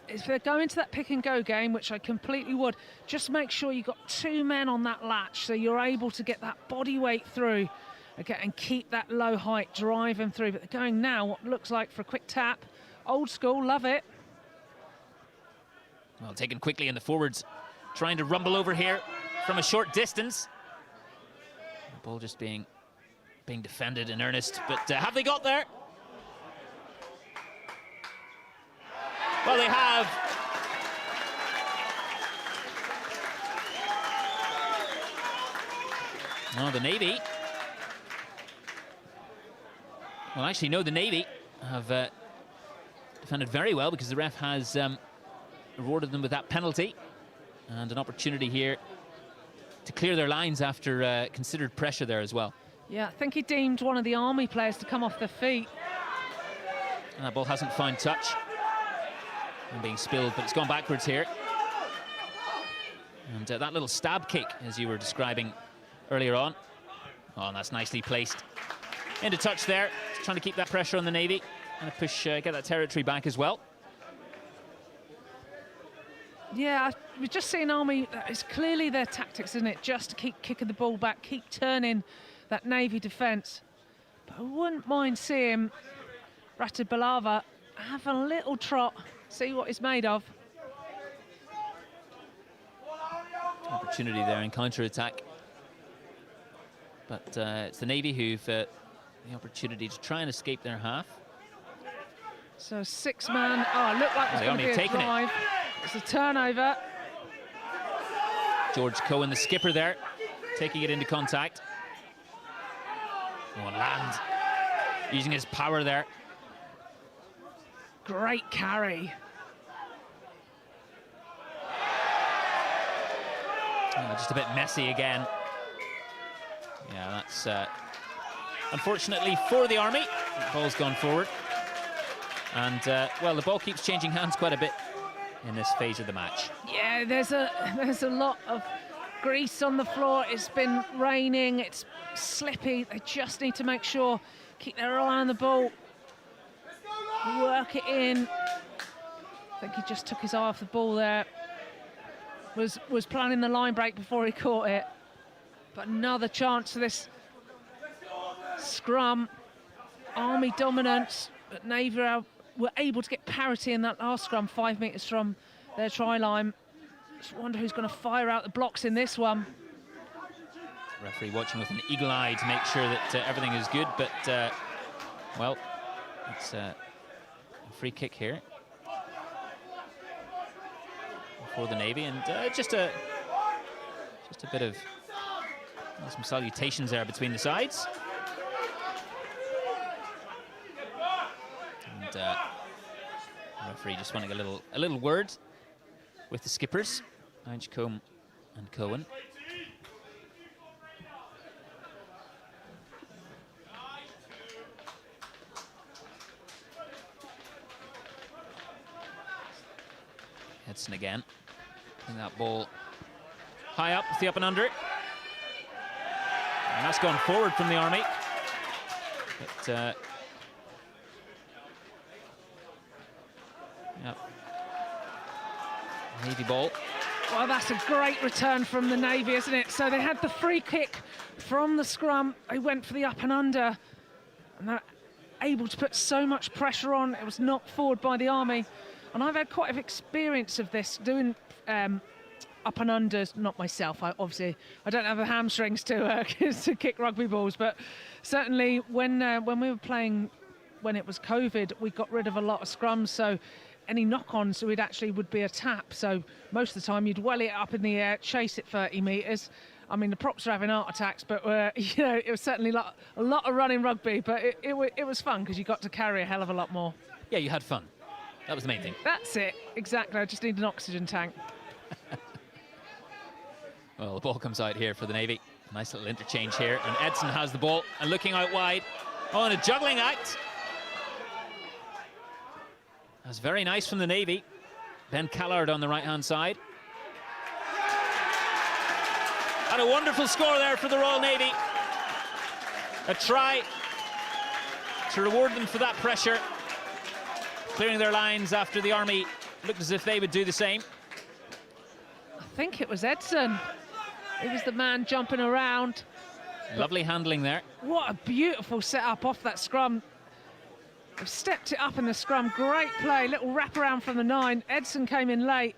if they're going to that pick and go game, which I completely would, just make sure you've got 2 men on that latch so you're able to get that body weight through, okay, and keep that low height driving through. But they're going now what looks like for a quick tap. Old school, love it. Well, taken quickly in the forwards, trying to rumble over here from a short distance. The ball just being defended in earnest, but have they got there? Well, they have. Well, the Navy. Well, actually, no, the Navy have defended very well because the ref has rewarded them with that penalty and an opportunity here to clear their lines after considered pressure there as well. Yeah, I think he deemed one of the Army players to come off their feet. And that ball hasn't found touch. And being spilled, but it's gone backwards here. And that little stab kick, as you were describing earlier on. Oh, and that's nicely placed. Into touch there, just trying to keep that pressure on the Navy and push, get that territory back as well. Yeah, we've just seen Army, it's clearly their tactics, isn't it? Just to keep kicking the ball back, keep turning that Navy defence. But I wouldn't mind seeing Ratibalava have a little trot, see what he's made of. Opportunity there in counter-attack. But it's the Navy who've the opportunity to try and escape their half. So 6-man, oh, it looked like it was going to be a drive. It's a turnover. George Cohen, the skipper there, taking it into contact. Oh, and Land using his power there. Great carry. Oh, just a bit messy again. Yeah, that's unfortunately for the Army. The ball's gone forward. And, well, the ball keeps changing hands quite a bit in this phase of the match. Yeah, there's a lot of grease on the floor. It's been raining, it's slippy. They just need to make sure, keep their eye on the ball, work it in. I think he just took his eye off the ball there. Was planning the line break before he caught it. But another chance for this scrum. Army dominance, but Navy were able to get parity in that last scrum, 5 metres from their try line. Just wonder who's going to fire out the blocks in this one. Referee watching with an eagle eye to make sure that everything is good, but well, it's a free kick here for the Navy, and just a bit of some salutations there between the sides. And the referee just wanting a little word with the skippers, Edgecombe and Cohen. Edson again, putting that ball high up with the up and under. And that's gone forward from the Army. But yep. Navy ball. Well, that's a great return from the Navy, isn't it? So they had the free kick from the scrum. They went for the up and under. And that able to put so much pressure on. It was knocked forward by the Army. And I've had quite an experience of this, doing up and unders, not myself. I don't have the hamstrings to kick rugby balls, but certainly when we were playing, when it was COVID, we got rid of a lot of scrums, so any knock-ons would be a tap. So most of the time you'd well it up in the air, chase it 30 metres. I mean, the props are having heart attacks, but it was certainly a lot of running rugby, but it was fun because you got to carry a hell of a lot more. Yeah, you had fun. That was the main thing. That's it, exactly. I just need an oxygen tank. Well, the ball comes out here for the Navy. Nice little interchange here, and Edson has the ball and looking out wide. Oh, and a juggling act. That's very nice from the Navy. Ben Callard on the right-hand side. And a wonderful score there for the Royal Navy. A try to reward them for that pressure. Clearing their lines after the Army looked as if they would do the same. I think it was Edson. He was the man jumping around. Lovely handling there. What a beautiful setup off that scrum. They've stepped it up in the scrum. Great play, little wraparound from the 9. Edson came in late,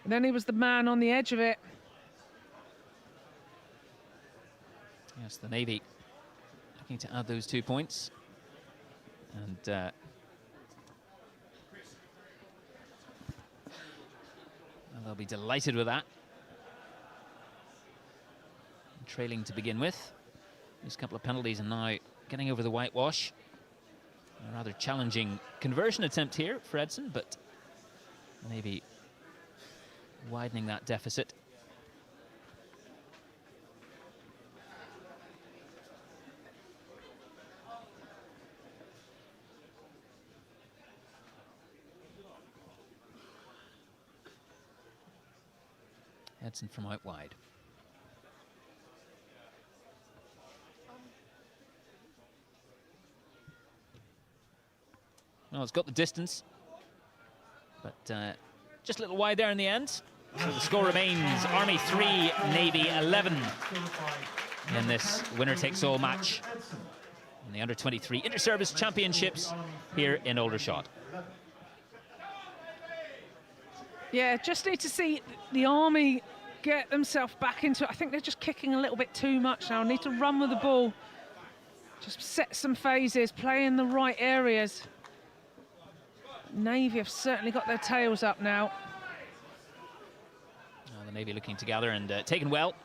and then he was the man on the edge of it. Yes, the Navy looking to add those 2 points. And they'll be delighted with that. Trailing to begin with. These couple of penalties and now getting over the whitewash. A rather challenging conversion attempt here for Edson, but maybe widening that deficit. Edson from out wide. Well, it's got the distance, but just a little wide there in the end. So the score remains Army 3, Navy 11 in this winner-takes-all match in the under-23 Inter-Service Championships here in Aldershot. Yeah, just need to see the Army get themselves back into it. I think they're just kicking a little bit too much now. Need to run with the ball. Just set some phases, play in the right areas. Navy have certainly got their tails up now. The Navy looking to gather and taken well.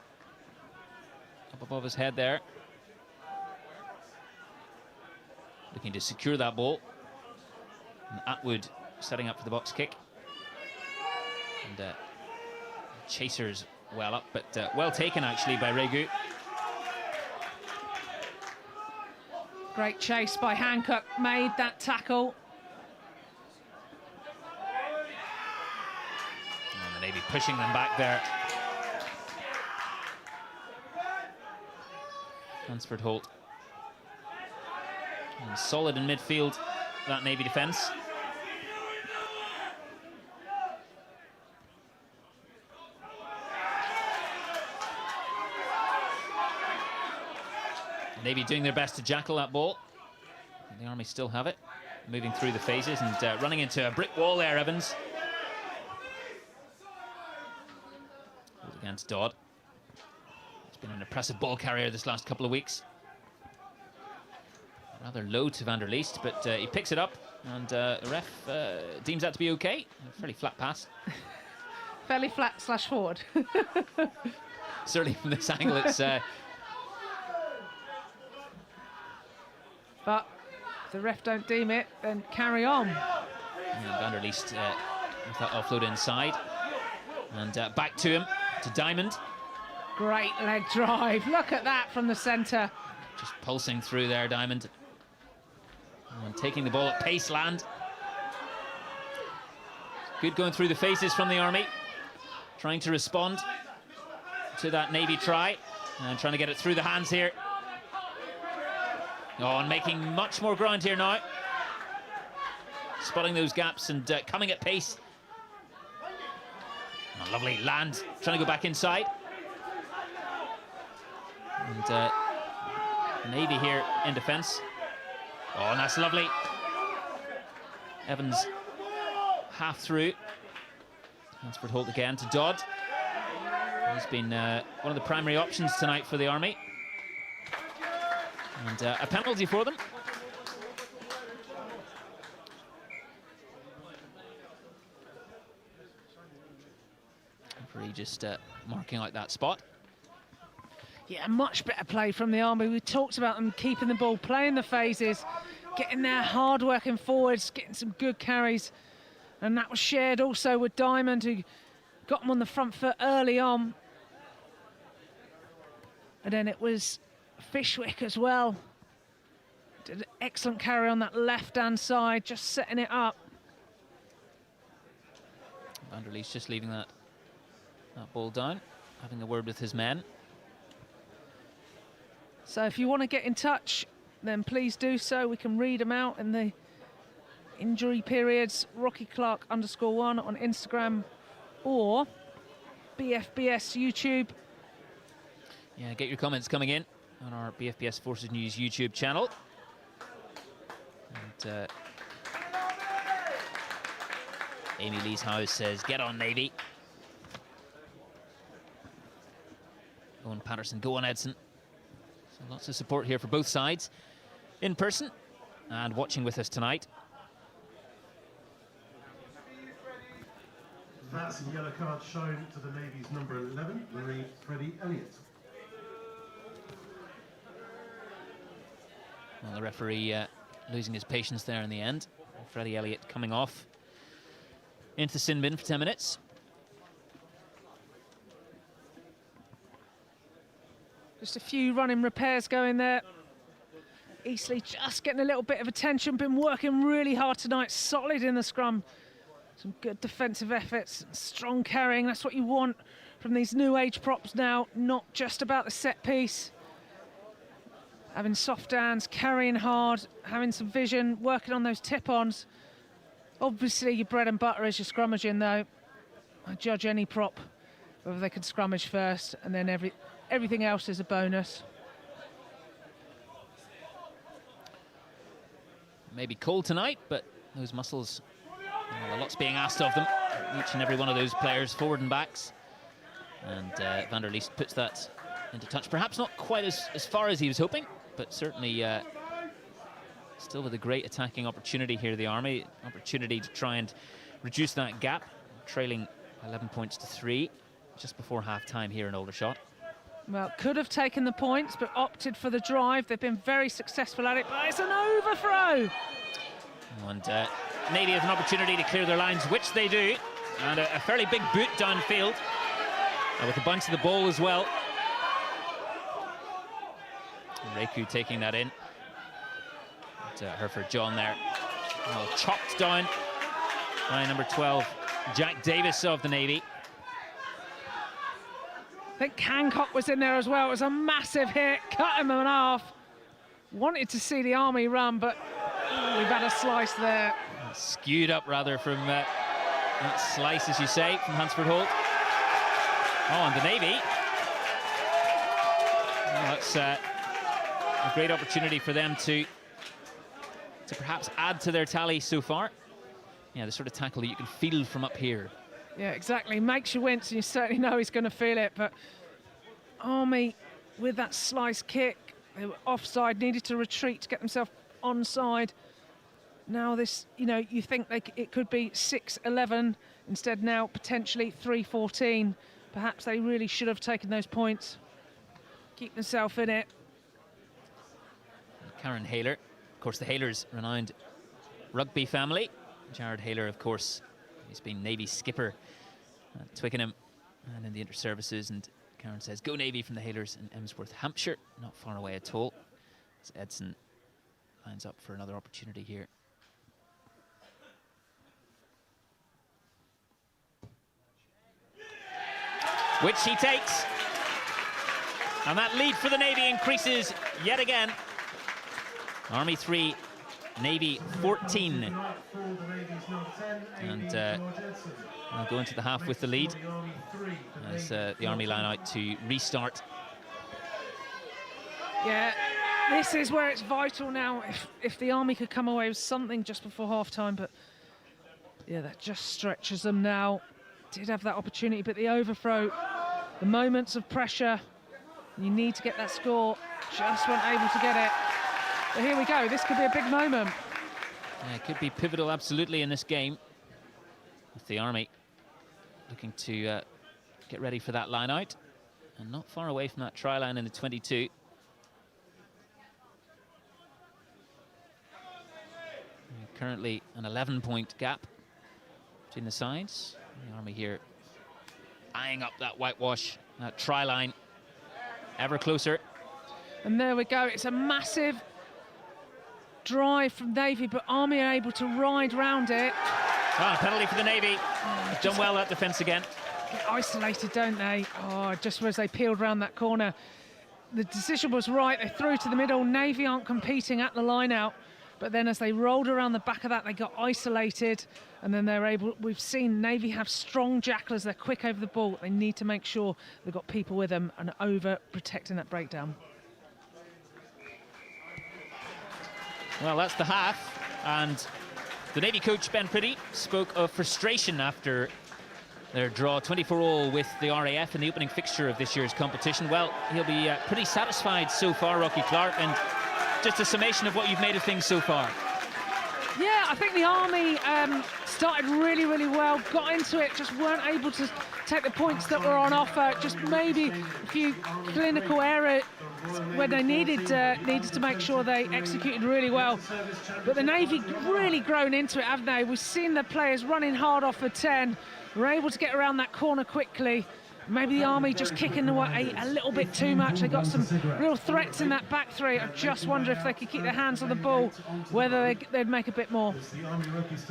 Up above his head there. Looking to secure that ball. And Atwood setting up for the box kick. And chasers well up, but well taken actually by Regu. Great chase by Hancock, made that tackle. And the Navy pushing them back there. Hansford Holt. And solid in midfield, that Navy defence. Navy doing their best to jackal that ball. The Army still have it. Moving through the phases and running into a brick wall there, Evans. Against Dodd. He's been an impressive ball carrier this last couple of weeks. Rather low to Van der Leest, but he picks it up and the ref deems that to be okay. A fairly flat pass. Fairly flat / forward. Certainly from this angle it's... But if the ref don't deem it, then carry on. Van der Leest with that offload inside. And back to him, to Diamond. Great leg drive. Look at that from the centre. Just pulsing through there, Diamond. And taking the ball at pace land. Good going through the faces from the Army. Trying to respond to that Navy try. And trying to get it through the hands here. Oh, and making much more ground here now. Spotting those gaps and coming at pace. Oh, lovely land, trying to go back inside. And Navy here in defence. Oh, and that's lovely. Evans half through. Hansford Holt again to Dodd. He's been one of the primary options tonight for the Army. And a penalty for them. Referee just marking out that spot. Yeah, much better play from the Army. We talked about them keeping the ball, playing the phases, getting their hard working forwards, getting some good carries. And that was shared also with Diamond, who got them on the front foot early on. And then it was Fishwick as well. Did an excellent carry on that left-hand side, just setting it up. Vanderleest just leaving that ball down, having a word with his men. So if you want to get in touch, then please do so. We can read them out in the injury periods. Rocky Clark _1 on Instagram or BFBS YouTube. Yeah, get your comments coming in on our BFBS Forces News YouTube channel. And Amy Lee's house says, get on, Navy. Go on, Patterson. Go on, Edson. So lots of support here for both sides in person and watching with us tonight. That's a yellow card shown to the Navy's number 11, Marie Freddie Elliott. Well, the referee losing his patience there in the end. Freddie Elliott coming off into the sin bin for 10 minutes. Just a few running repairs going there. Eastleigh just getting a little bit of attention, been working really hard tonight, solid in the scrum. Some good defensive efforts, strong carrying, that's what you want from these new age props now, not just about the set piece. Having soft hands, carrying hard, having some vision, working on those tip-ons. Obviously your bread and butter is your scrummaging though. I judge any prop, whether they can scrummage first and then everything else is a bonus. Maybe cold tonight, but those muscles, well, a lot's being asked of them. Each and every one of those players, forward and backs. And Vanderleest puts that into touch. Perhaps not quite as far as he was hoping, but certainly still with a great attacking opportunity here, the Army. Opportunity to try and reduce that gap, trailing 11 points to 3 just before half-time here in Aldershot. Well, could have taken the points, but opted for the drive. They've been very successful at it, but it's an overthrow. And Navy has an opportunity to clear their lines, which they do. And a fairly big boot downfield with a bunch of the ball as well. Reku taking that in. Hereford John there. Well, chopped down by number 12, Jack Davis of the Navy. I think Hancock was in there as well. It was a massive hit, cut him in half. Wanted to see the Army run, but we've had a slice there. Skewed up rather from that slice, as you say, from Hansford Holt. Oh, and the Navy. Well, that's a great opportunity for them to perhaps add to their tally so far. Yeah, the sort of tackle that you can feel from up here. Yeah, exactly. Makes you wince, and you certainly know he's going to feel it. But Army, with that slice kick, they were offside, needed to retreat to get themselves onside. Now this, you know, you think it could be 6-11, instead now potentially 3-14. Perhaps they really should have taken those points, keep themselves in it. Karen Haler, of course, the Halers, renowned rugby family. Jared Haler, of course, he's been Navy skipper at Twickenham and in the inter-services. And Karen says, go Navy from the Halers in Emsworth, Hampshire. Not far away at all. As Edson lines up for another opportunity here. Which he takes. And that lead for the Navy increases yet again. Army 3, Navy 14. And we'll go into the half with the lead as the Army line out to restart. Yeah, this is where it's vital now. If the Army could come away with something just before half-time, but yeah, that just stretches them now. Did have that opportunity, but the overthrow, the moments of pressure, you need to get that score, just weren't able to get it. But here we go, this could be a big moment. Yeah, it could be pivotal, absolutely, in this game. With the Army looking to get ready for that line out. And not far away from that try line in the 22. Currently an 11-point gap between the sides. The Army here eyeing up that whitewash, that try line, ever closer. And there we go, it's a massive drive from Navy, but Army are able to ride round it. Ah, penalty for the Navy. Done well that defence again. Get isolated, don't they? Oh, just as they peeled round that corner. The decision was right, they threw to the middle. Navy aren't competing at the line out, but then as they rolled around the back of that, they got isolated, and then they're able, we've seen Navy have strong jacklers, they're quick over the ball. They need to make sure they've got people with them and over protecting that breakdown. Well, that's the half, and the Navy coach, Ben Priddy, spoke of frustration after their draw 24-all with the RAF in the opening fixture of this year's competition. Well, he'll be pretty satisfied so far, Rocky Clark, and just a summation of what you've made of things so far. Yeah, I think the Army started really, really well, got into it, just weren't able to take the points that were on offer, just maybe a few clinical errors where they needed to make sure they executed really well. But the Navy really grown into it, haven't they? We've seen the players running hard off for 10, were able to get around that corner quickly. Maybe the Army just kicking away a little bit too much. They got some real threats in that back three. I just wonder if they could keep their hands on the ball, whether they'd make a bit more.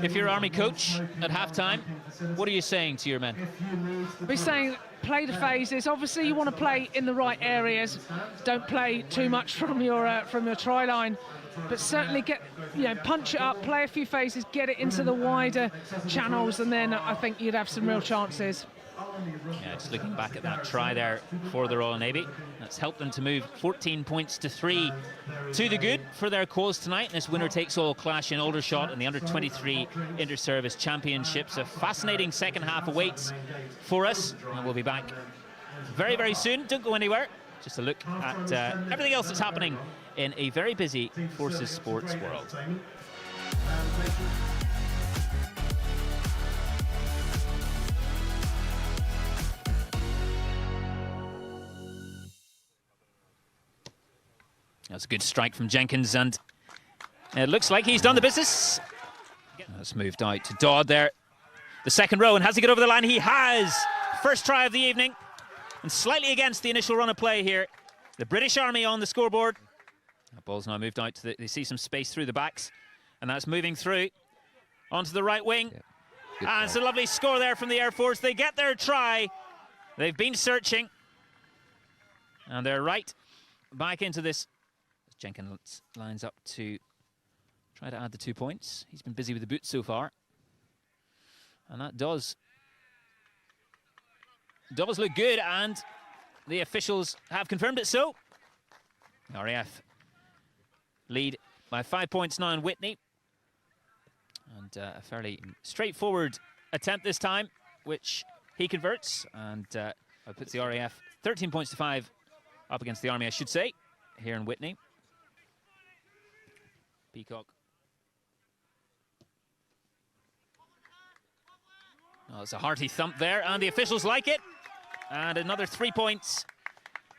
If you're Army coach at halftime, what are you saying to your men? We're saying play the phases. Obviously, you want to play in the right areas. Don't play too much from your try line. But certainly punch it up, play a few phases, get it into the wider channels, and then I think you'd have some real chances. Yeah, just looking back at that try there for the Royal Navy, that's helped them to move 14 points to 3 to the good for their cause tonight in this winner-takes-all clash in Aldershot and the under-23 inter-service championships. A fascinating second half awaits for us, and we'll be back very, very soon. Don't go anywhere. Just a look at everything else that's happening in a very busy Forces sports world. That's a good strike from Jenkins, and it looks like he's done the business. That's moved out to Dodd there. The second row, and has he got over the line? He has! First try of the evening, and slightly against the initial run of play here. The British Army on the scoreboard. That ball's now moved out to they see some space through the backs, and that's moving through onto the right wing. Yeah, and it's a lovely score there from the Air Force. They get their try. They've been searching, and they're right back into this. Jenkins lines up to try to add the 2 points. He's been busy with the boots so far, and that does look good, and the officials have confirmed it so. RAF lead by 5 points now in Whitney, and a fairly straightforward attempt this time, which he converts, and puts the RAF 13 points to 5 up against the Army, I should say, here in Whitney. Peacock. Oh, it's a hearty thump there, and the officials like it. And another 3 points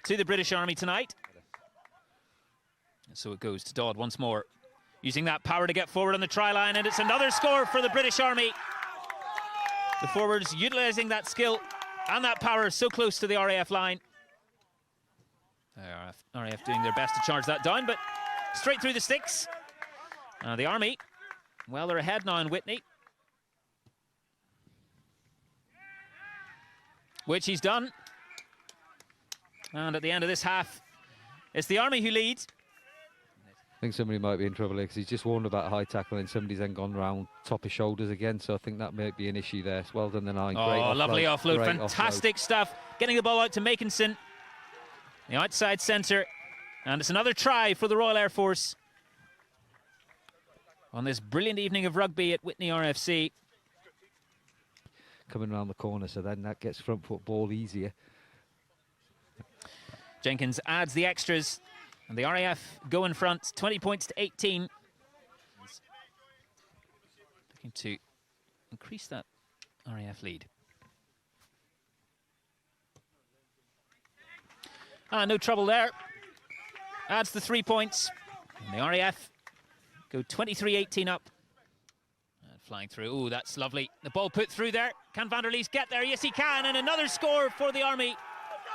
to the British Army tonight. So it goes to Dodd once more, using that power to get forward on the try line, and it's another score for the British Army. The forwards utilising that skill and that power so close to the RAF line. RAF doing their best to charge that down, but straight through the sticks. The Army, well, they're ahead now in Whitney, which he's done. And at the end of this half, it's the Army who leads. I think somebody might be in trouble here because he's just warned about high tackle and somebody's then gone round top of shoulders again, so I think that might be an issue there. It's well done the 9. Oh, great lovely offload, great fantastic stuff. Getting the ball out to Makinson, the outside centre, And it's another try for the Royal Air Force on this brilliant evening of rugby at Witney RFC. Coming around the corner, so then that gets front foot ball easier. Jenkins adds the extras, and the RAF go in front, 20 points to 18. Looking to increase that RAF lead. No trouble there. Adds the 3 points. And the RAF go 23-18 up. And flying through. Oh, that's lovely. The ball put through there. Can Van der Leest get there? Yes, he can. And another score for the Army.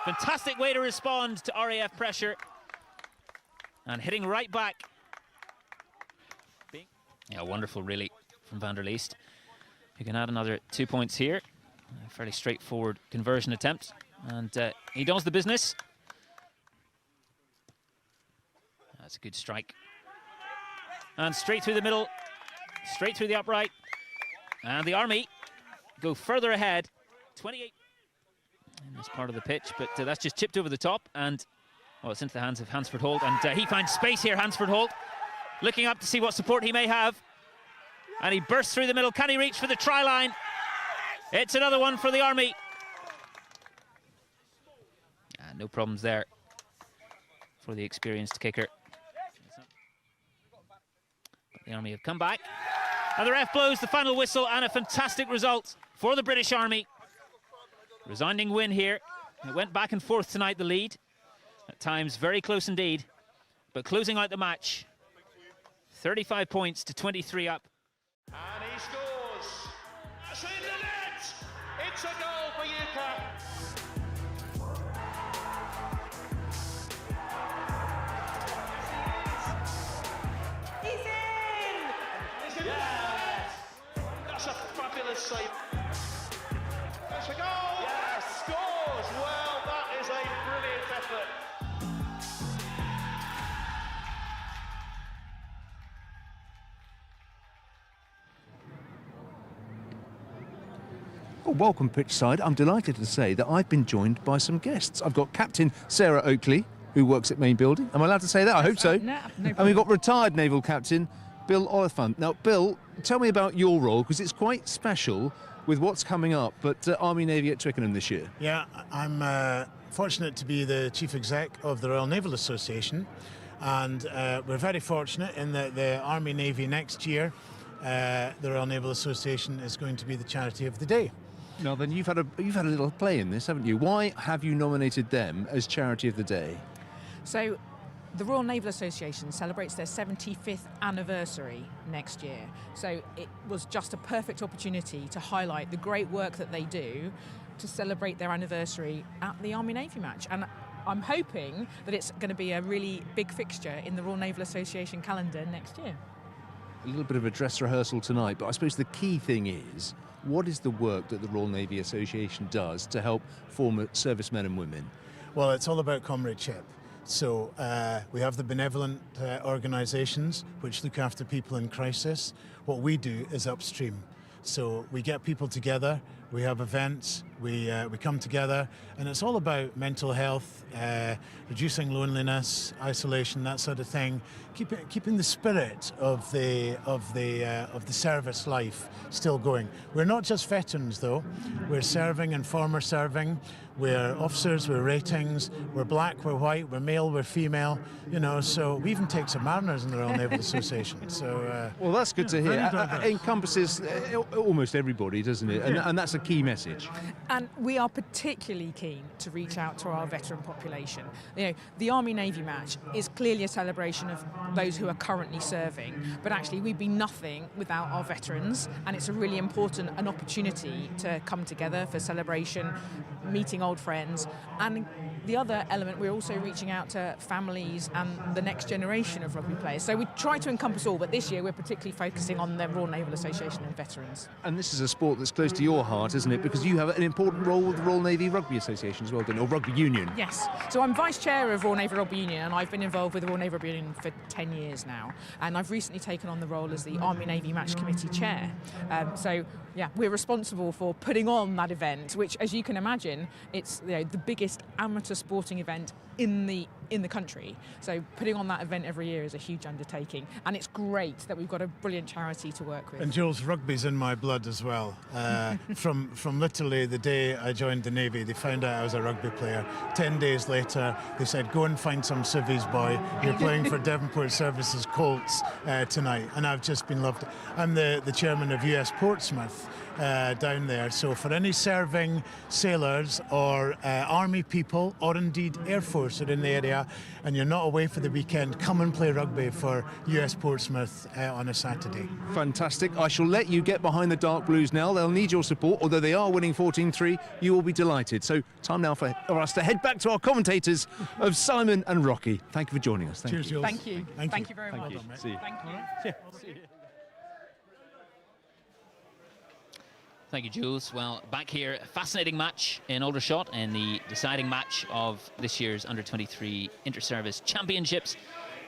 Fantastic way to respond to RAF pressure. And hitting right back. Yeah, wonderful, really, from Van der Leest. You can add another 2 points here. A fairly straightforward conversion attempt. And he does the business. That's a good strike. And straight through the middle, straight through the upright. And the Army go further ahead, 28 in this part of the pitch, but that's just chipped over the top. And, well, it's into the hands of Hansford Holt. And he finds space here, Hansford Holt, looking up to see what support he may have. And he bursts through the middle. Can he reach for the try line? It's another one for the Army. No problems there for the experienced kicker. The Army have come back. And the ref blows the final whistle, and a fantastic result for the British Army. Resounding win here. It went back and forth tonight, the lead. At times very close indeed. But closing out the match, 35 points to 23 up. And he scores. That's in the net. It's a goal for UK. Yes! That's a fabulous save. That's a goal! Yes! Scores! Well, that is a brilliant effort. Well, welcome pitchside. I'm delighted to say that I've been joined by some guests. I've got Captain Sarah Oakley, who works at Main Building. Am I allowed to say that? I hope so. No and we've got retired Naval Captain Bill Oliphant. Now, Bill, tell me about your role, because it's quite special with what's coming up at Army Navy at Twickenham this year. Yeah, I'm fortunate to be the Chief Exec of the Royal Naval Association, and we're very fortunate in that the Army Navy next year, the Royal Naval Association is going to be the charity of the day. Now then, you've had a little play in this, haven't you? Why have you nominated them as charity of the day? So, the Royal Naval Association celebrates their 75th anniversary next year. So it was just a perfect opportunity to highlight the great work that they do to celebrate their anniversary at the Army Navy match. And I'm hoping that it's going to be a really big fixture in the Royal Naval Association calendar next year. A little bit of a dress rehearsal tonight, but I suppose the key thing is, what is the work that the Royal Navy Association does to help former servicemen and women? Well, it's all about comradeship. So we have the benevolent organisations which look after people in crisis. What we do is upstream. So we get people together, we have events, we come together, and it's all about mental health, reducing loneliness, isolation, that sort of thing, keeping the spirit of the service life still going. We're not just veterans though, we're serving and former serving. We're officers, we're ratings, we're black, we're white, we're male, we're female, you know, so we even take some mariners in the Royal Naval Association. So, well, that's good to hear. It encompasses almost everybody, doesn't it? And that's a key message. And we are particularly keen to reach out to our veteran population. You know, the Army Navy match is clearly a celebration of those who are currently serving, but actually we'd be nothing without our veterans, and it's a really important an opportunity to come together for celebration, meeting old friends. And the other element, we're also reaching out to families and the next generation of rugby players. So we try to encompass all, but this year we're particularly focusing on the Royal Naval Association and veterans. And this is a sport that's close to your heart, isn't it? Because you have an important role with the Royal Navy Rugby Association as well, don't you? Or Rugby Union. Yes. So I'm Vice Chair of Royal Navy Rugby Union, and I've been involved with the Royal Navy Rugby Union for 10 years now. And I've recently taken on the role as the Army Navy Match Committee Chair. So, yeah, we're responsible for putting on that event, which, as you can imagine, it's the biggest amateur sporting event in the in the country. So putting on that event every year is a huge undertaking, and it's great that we've got a brilliant charity to work with. And Jules, rugby's in my blood as well. From literally the day I joined the Navy, they found out I was a rugby player. 10 days later, they said, go and find some civvies boy. You're playing for Devonport Services Colts tonight. And I've just been loved. I'm the chairman of US Portsmouth down there. So for any serving sailors or Army people, or indeed Air Force are in the area, and you're not away for the weekend, come and play rugby for US Portsmouth on a Saturday. Fantastic. I shall let you get behind the Dark Blues now. They'll need your support. Although they are winning 14-3, you will be delighted. So time now for us to head back to our commentators of Simon and Rocky. Thank you for joining us. Cheers, you. Jules. Thank you. Thank you very much. You. See you. Thank you. Thank you, Jules. Well, back here, a fascinating match in Aldershot in the deciding match of this year's under-23 inter-service championships.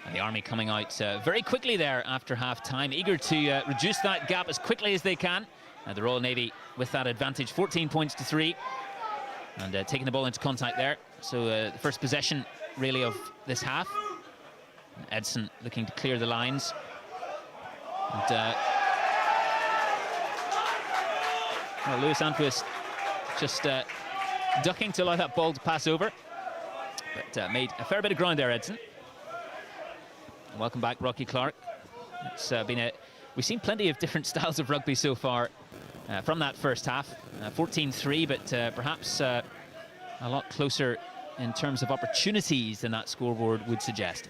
And the Army coming out very quickly there after half-time, eager to reduce that gap as quickly as they can. The Royal Navy with that advantage, 14 points to 3. And taking the ball into contact there. So the first possession, really, of this half. And Edson looking to clear the lines. And, well, Lewis Antwist just ducking to allow that ball to pass over. But made a fair bit of ground there, Edson. And welcome back, Rocky Clark. It's been we've seen plenty of different styles of rugby so far from that first half. 14-3, but perhaps a lot closer in terms of opportunities than that scoreboard would suggest.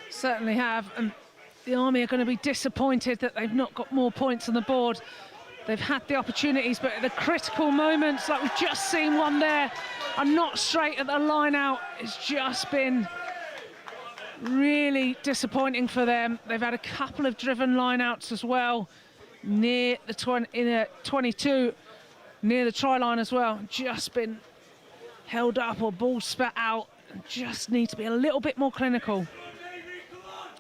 Certainly have, and the Army are going to be disappointed that they've not got more points on the board. They've had the opportunities, but at the critical moments, like we've just seen one there, and not straight at the line out, it's just been really disappointing for them. They've had a couple of driven line-outs as well, near the 22, near the try line as well. Just been held up or ball spat out. Just need to be a little bit more clinical.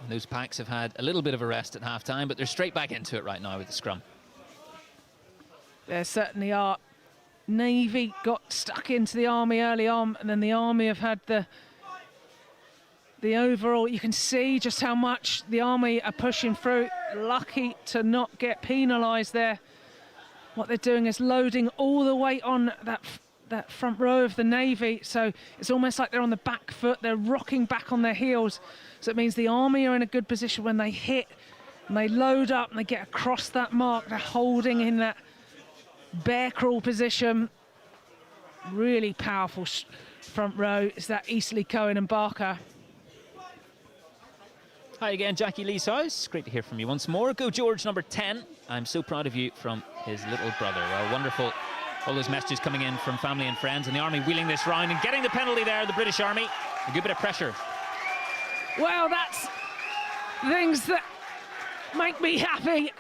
Those packs have had a little bit of a rest at half-time, but they're straight back into it right now with the scrum. There certainly are. Navy got stuck into the Army early on, and then the Army have had the overall. You can see just how much the Army are pushing through. Lucky to not get penalised there. What they're doing is loading all the weight on that front row of the Navy, so it's almost like they're on the back foot. They're rocking back on their heels, so it means the Army are in a good position when they hit and they load up and they get across that mark. They're holding in that bear crawl position. Really powerful front row is that Eastleigh, Cohen and Barker. Hi again, Jackie Lee's house. Great to hear from you once more. Go George, number 10. I'm so proud of you, from his little brother. Well, wonderful. All those messages coming in from family and friends, and the Army wheeling this round and getting the penalty there, the British Army. A good bit of pressure. Well, that's things that make me happy.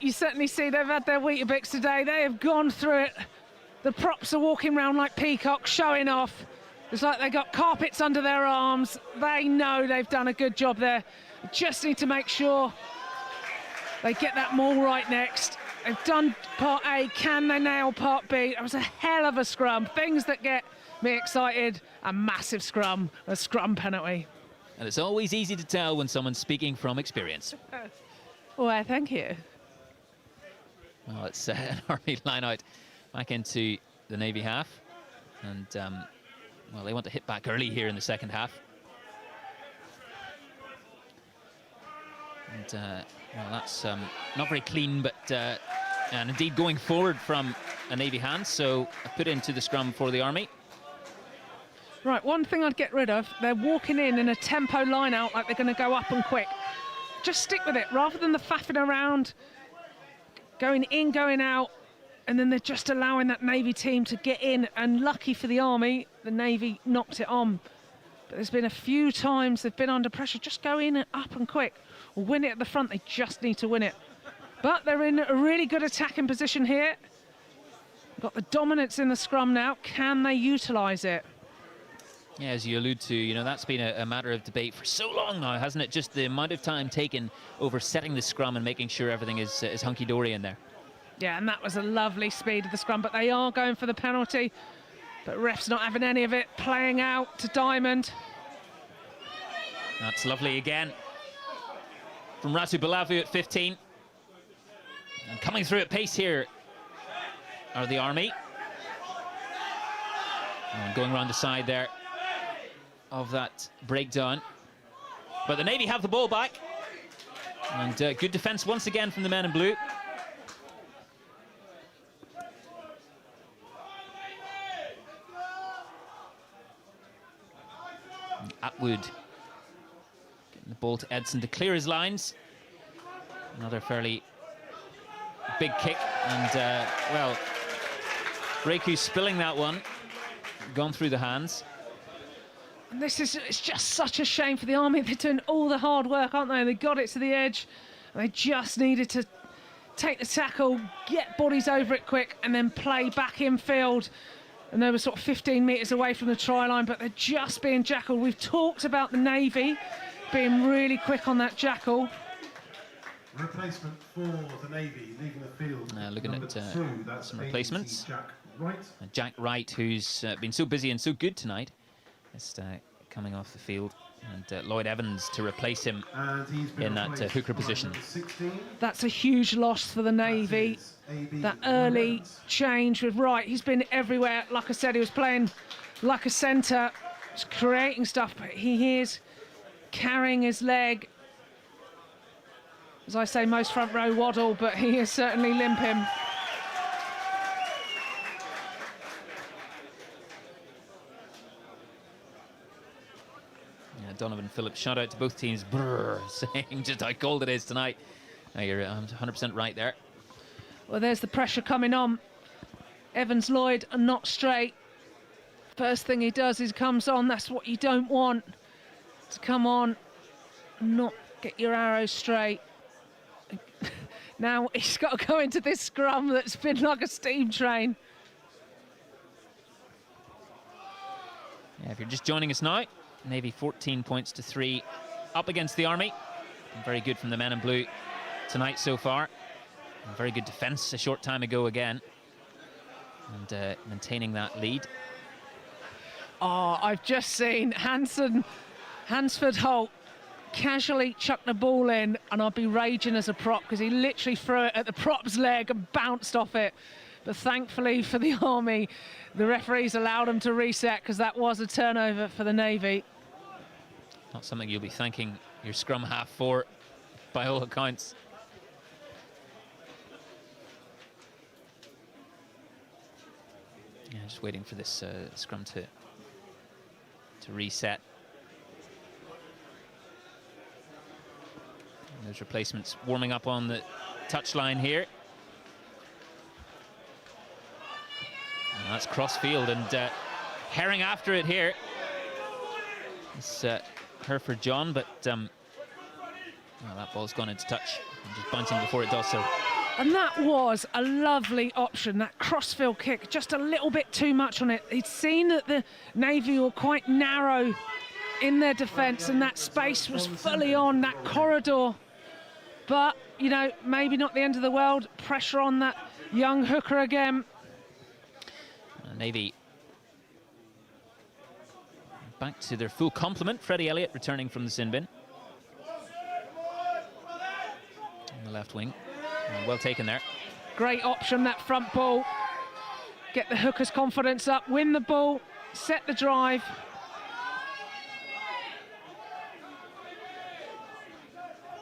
You certainly see they've had their Weetabix today. They have gone through it. The props are walking around like peacocks, showing off. It's like they got carpets under their arms. They know they've done a good job there. They just need to make sure they get that maul right next. They've done part A. Can they nail part B? That was a hell of a scrum. Things that get me excited. A massive scrum, a scrum penalty. And it's always easy to tell when someone's speaking from experience. Well, thank you. Well, it's an Army line out back into the Navy half. And, well, they want to hit back early here in the second half. And, well, that's not very clean, but, and indeed going forward from a Navy hand. So put into the scrum for the Army. Right, one thing I'd get rid of, they're walking in a tempo line out like they're going to go up and quick. Just stick with it, rather than the faffing around, going in, going out, and then they're just allowing that Navy team to get in. And lucky for the Army, the Navy knocked it on. But there's been a few times they've been under pressure. Just go in and up and quick, or win it at the front. They just need to win it. But they're in a really good attacking position here. Got the dominance in the scrum now. Can they utilise it? Yeah, as you allude to, you know, that's been a matter of debate for so long now, hasn't it? Just the amount of time taken over setting the scrum and making sure everything is hunky-dory in there. Yeah, and that was a lovely speed of the scrum, but they are going for the penalty. But ref's not having any of it, playing out to Diamond. That's lovely again from Ratu Balavu at 15. And coming through at pace here are the Army. And going around the side there of that breakdown. But the Navy have the ball back. And good defence once again from the men in blue. And Atwood getting the ball to Edson to clear his lines. Another fairly big kick. And, well, Reku spilling that one. Gone through the hands. And it's just such a shame for the Army. They're doing all the hard work, aren't they? They got it to the edge. And they just needed to take the tackle, get bodies over it quick, and then play back in field. And they were sort of 15 metres away from the try line, but they're just being jackled. We've talked about the Navy being really quick on that jackal. Replacement for the Navy leaving the field. Looking at some replacements. Jack Wright. Jack Wright, who's been so busy and so good tonight, is coming off the field. And Lloyd Evans to replace him in that hooker position. That's a huge loss for the Navy. That early change with Wright. He's been everywhere. Like I said, he was playing like a centre, just creating stuff, but he is carrying his leg. As I say, most front row waddle, but he is certainly limping. Donovan Phillips, shout out to both teams, saying just how cold it is tonight. No, you're 100% right there. Well, there's the pressure coming on. Evans Lloyd are not straight. First thing he does is comes on. That's what you don't want, to come on and not get your arrows straight. Now he's got to go into this scrum that's been like a steam train. Yeah, if you're just joining us now, Navy 14 points to 3 up against the Army. And very good from the men in blue tonight so far. And very good defence a short time ago again. And maintaining that lead. Oh, I've just seen Hansford Holt casually chuck the ball in, and I'll be raging as a prop because he literally threw it at the prop's leg and bounced off it. But thankfully for the Army, the referees allowed him to reset because that was a turnover for the Navy. Not something you'll be thanking your scrum half for, by all accounts. Yeah, just waiting for this scrum to reset. And those replacements warming up on the touchline here. And that's cross field, and herring after it here. It's Hereford John, but well, that ball's gone into touch. I'm just bouncing before it does so. And that was a lovely option, that crossfield kick, just a little bit too much on it. He'd seen that the Navy were quite narrow in their defence, and that space was fully on, that corridor. But, you know, maybe not the end of the world. Pressure on that young hooker again. Navy back to their full complement. Freddie Elliott returning from the sin bin. On the left wing. Well taken there. Great option, that front ball. Get the hooker's confidence up, win the ball, set the drive.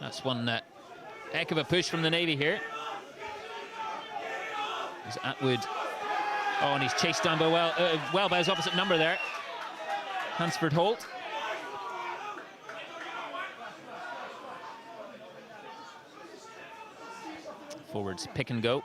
That's one heck of a push from the Navy here. There's Atwood. Oh, and he's chased down by well by his opposite number there. Hansford Holt. Forwards pick and go.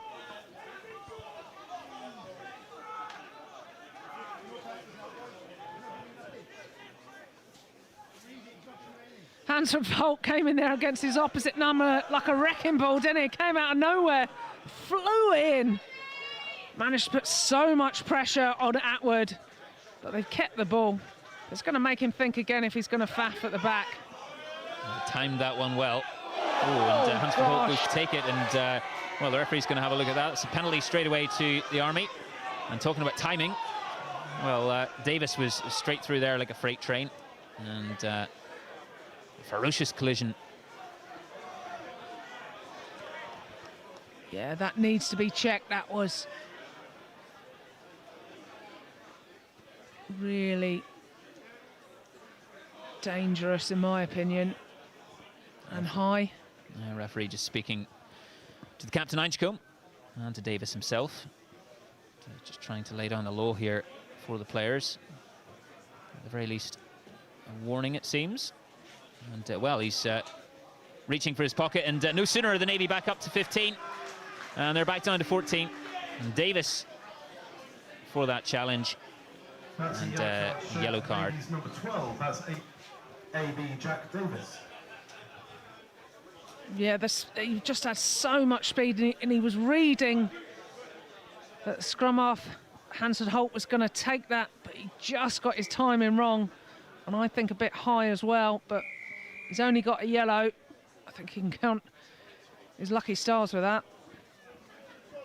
Hansford Holt came in there against his opposite number like a wrecking ball, didn't he? Came out of nowhere, flew in. Managed to put so much pressure on Atwood, but they've kept the ball. It's going to make him think again if he's going to faff at the back. Timed that one well. Oh, and Hansford Holt goes to take it, and well, the referee's going to have a look at that. It's a penalty straight away to the Army. And talking about timing, well, Davis was straight through there like a freight train, and ferocious collision. Yeah, that needs to be checked. That was really dangerous, in my opinion, and high. Referee just speaking to the captain, Inchcombe, and to Davis himself. Just trying to lay down the law here for the players. At the very least, a warning, it seems. And, well, he's reaching for his pocket, and no sooner are the Navy back up to 15, and they're back down to 14. And Davis for that challenge, and yellow card. Number 12, that's AB Jack Davis. Yeah, he just had so much speed, and he was reading that scrum half Hansford Holt was going to take that, but he just got his timing wrong, and I think a bit high as well, but he's only got a yellow. I think he can count his lucky stars with that.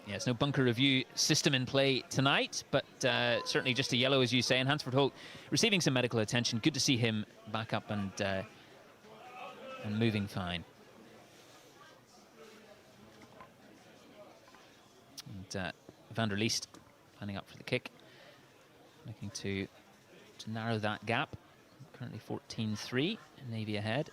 Yeah, there's no bunker review system in play tonight, but certainly just a yellow, as you say, and Hansford Holt receiving some medical attention. Good to see him back up and moving fine. And Van der Leest planning up for the kick, looking to narrow that gap. Currently 14-3, Navy ahead.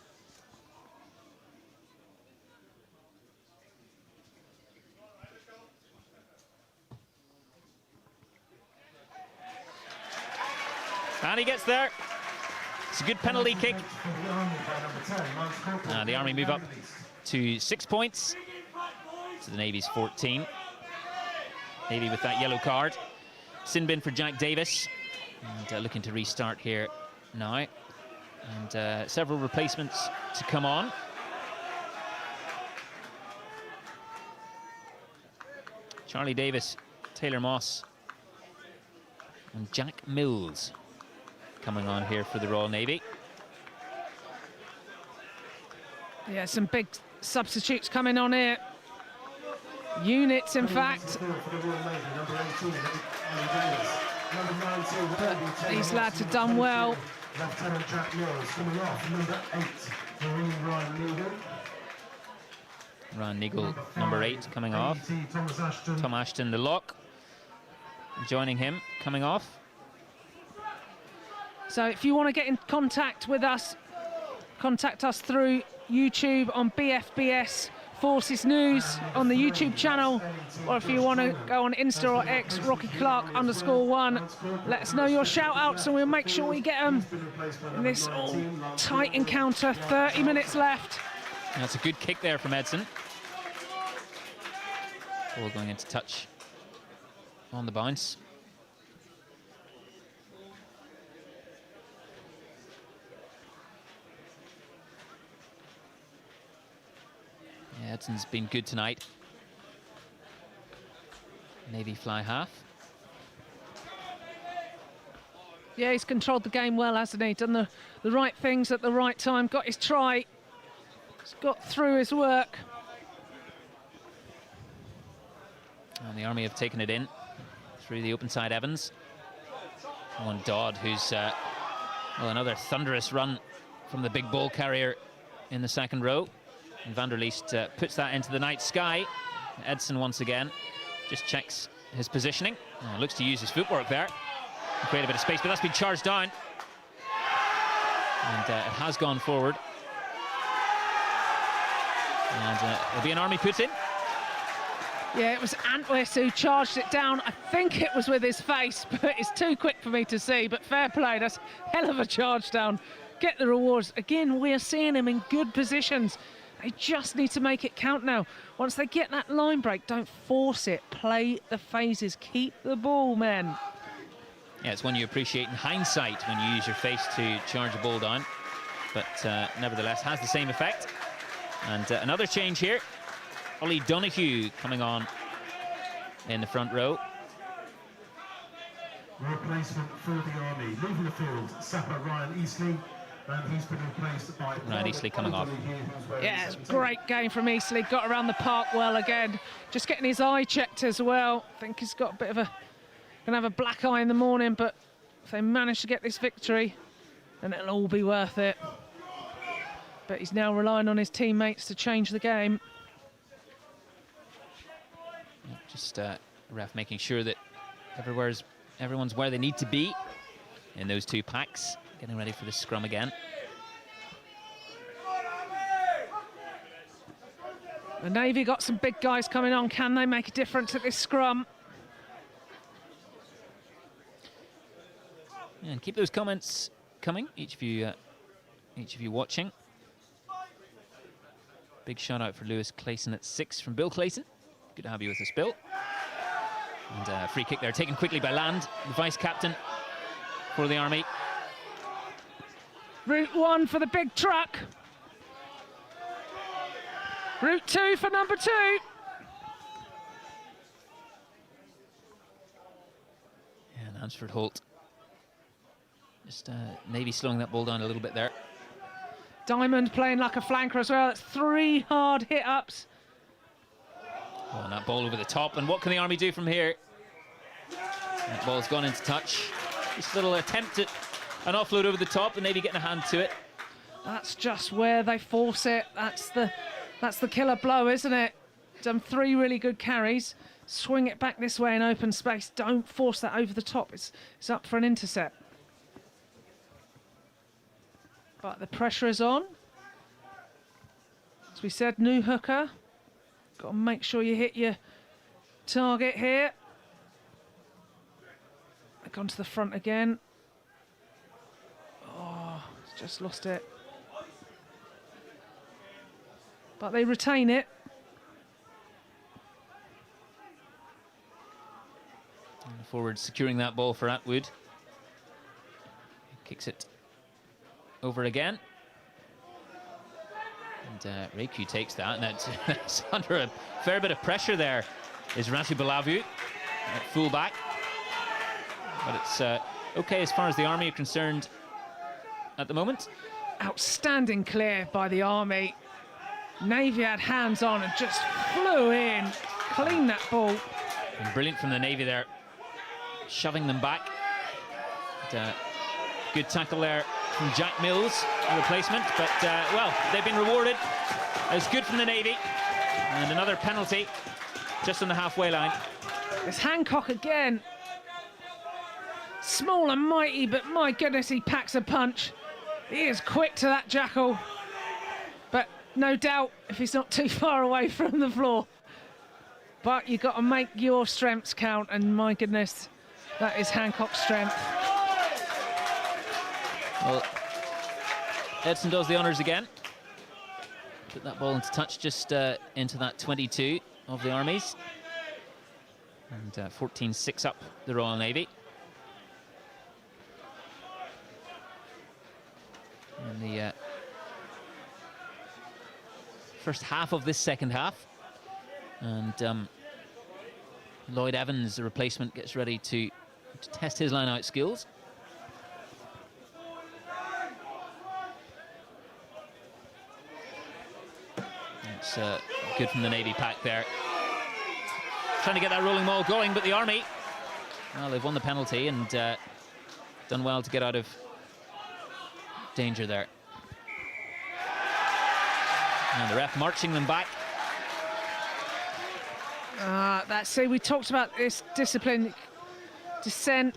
And he gets there. It's a good penalty kick. The Army move up to 6 points to the Navy's 14. Navy with that yellow card. Sin bin for Jack Davis. And looking to restart here now. And several replacements to come on. Charlie Davis, Taylor Moss, and Jack Mills coming on here for the Royal Navy. Yeah, some big substitutes coming on here. Units, in fact. But these lads have done well. Lieutenant Jack Mills coming off, number 8, Marine Ryan Neagle. Ryan Neagle, number 8, coming off. Tom Ashton, the lock, joining him, coming off. So if you want to get in contact with us, contact us through YouTube on BFBS Forces News on the YouTube channel, or if you want to go on Insta or X, RockyClark_1, let us know your shout outs and we'll make sure we get them in this all tight encounter. 30 minutes left. That's a good kick there from Edson. Ball going into touch on the bounce. Yeah, Edson's been good tonight. Navy fly half. Yeah, he's controlled the game well, hasn't he? Done the right things at the right time, got his try. He's got through his work. And the Army have taken it in through the open side Evans. One Dodd, who's well, another thunderous run from the big ball carrier in the second row. And Van der Leest puts that into the night sky. Edson once again just checks his positioning. Looks to use his footwork there to create a bit of space, but that's been charged down. And it has gone forward. And it'll be an Army put in. Yeah, it was Antwis who charged it down. I think it was with his face, but it's too quick for me to see. But fair play, that's hell of a charge down. Get the rewards. Again, we're seeing him in good positions. They just need to make it count now. Once they get that line break, don't force it. Play the phases. Keep the ball, men. Yeah, it's one you appreciate in hindsight when you use your face to charge a ball down. But nevertheless, has the same effect. And another change here. Ollie Donoghue coming on in the front row. Replacement for the Army. Leaving the field, Sapper Ryan Eastley. And he's been replaced by Ryan Eastley coming off. Yeah, it's a great game from Eastley. Got around the park well again. Just getting his eye checked as well. I think he's got a bit of a... Gonna have a black eye in the morning, but if they manage to get this victory, then it'll all be worth it. but he's now relying on his teammates to change the game. Just ref making sure that everyone's where they need to be in those two packs, getting ready for the scrum again. The Navy got some big guys coming on. Can they make a difference at this scrum? And keep those comments coming, each of you watching. Big shout out for Lewis Clayson at 6 from Bill Clayson. Good to have you with us, Bill. And free kick there, taken quickly by Land, the vice captain for the Army. Route 1 for the big truck. Route 2 for number 2. And Hansford Holt. Just Navy slowing that ball down a little bit there. Diamond playing like a flanker as well. It's 3 hard hit-ups. Oh, and that ball over the top. And what can the Army do from here? That ball's gone into touch. Just a little attempt at an offload over the top. The Navy getting a hand to it. That's just where they force it. That's the killer blow, isn't it? Done 3 really good carries. Swing it back this way in open space. Don't force that over the top. It's up for an intercept. But the pressure is on. As we said, new hooker. Got to make sure you hit your target here. Gone to the front again. Oh, just lost it. But they retain it. And the forward securing that ball for Atwood. Kicks it over again. And Reiku takes that, and that's under a fair bit of pressure there is Ratu Balavu at full-back. But it's okay as far as the Army are concerned at the moment. Outstanding clear by the Army. Navy had hands on and just flew in, cleaned that ball. And brilliant from the Navy there, shoving them back. And, good tackle there from Jack Mills, a replacement, but well, they've been rewarded. It's good from the Navy. And another penalty just on the halfway line. It's Hancock again. Small and mighty, but my goodness, he packs a punch. He is quick to that jackal. But no doubt if he's not too far away from the floor. But you've got to make your strengths count, and my goodness, that is Hancock's strength. Well, Edson does the honours again. Put that ball into touch just into that 22 of the Army's. And 14-6 up the Royal Navy. In the first half of this second half. And Lloyd Evans, the replacement, gets ready to test his line-out skills. It's good from the Navy pack there. Trying to get that rolling maul going, but the Army, well, they've won the penalty and done well to get out of danger there. And the ref marching them back. We talked about this discipline, descent,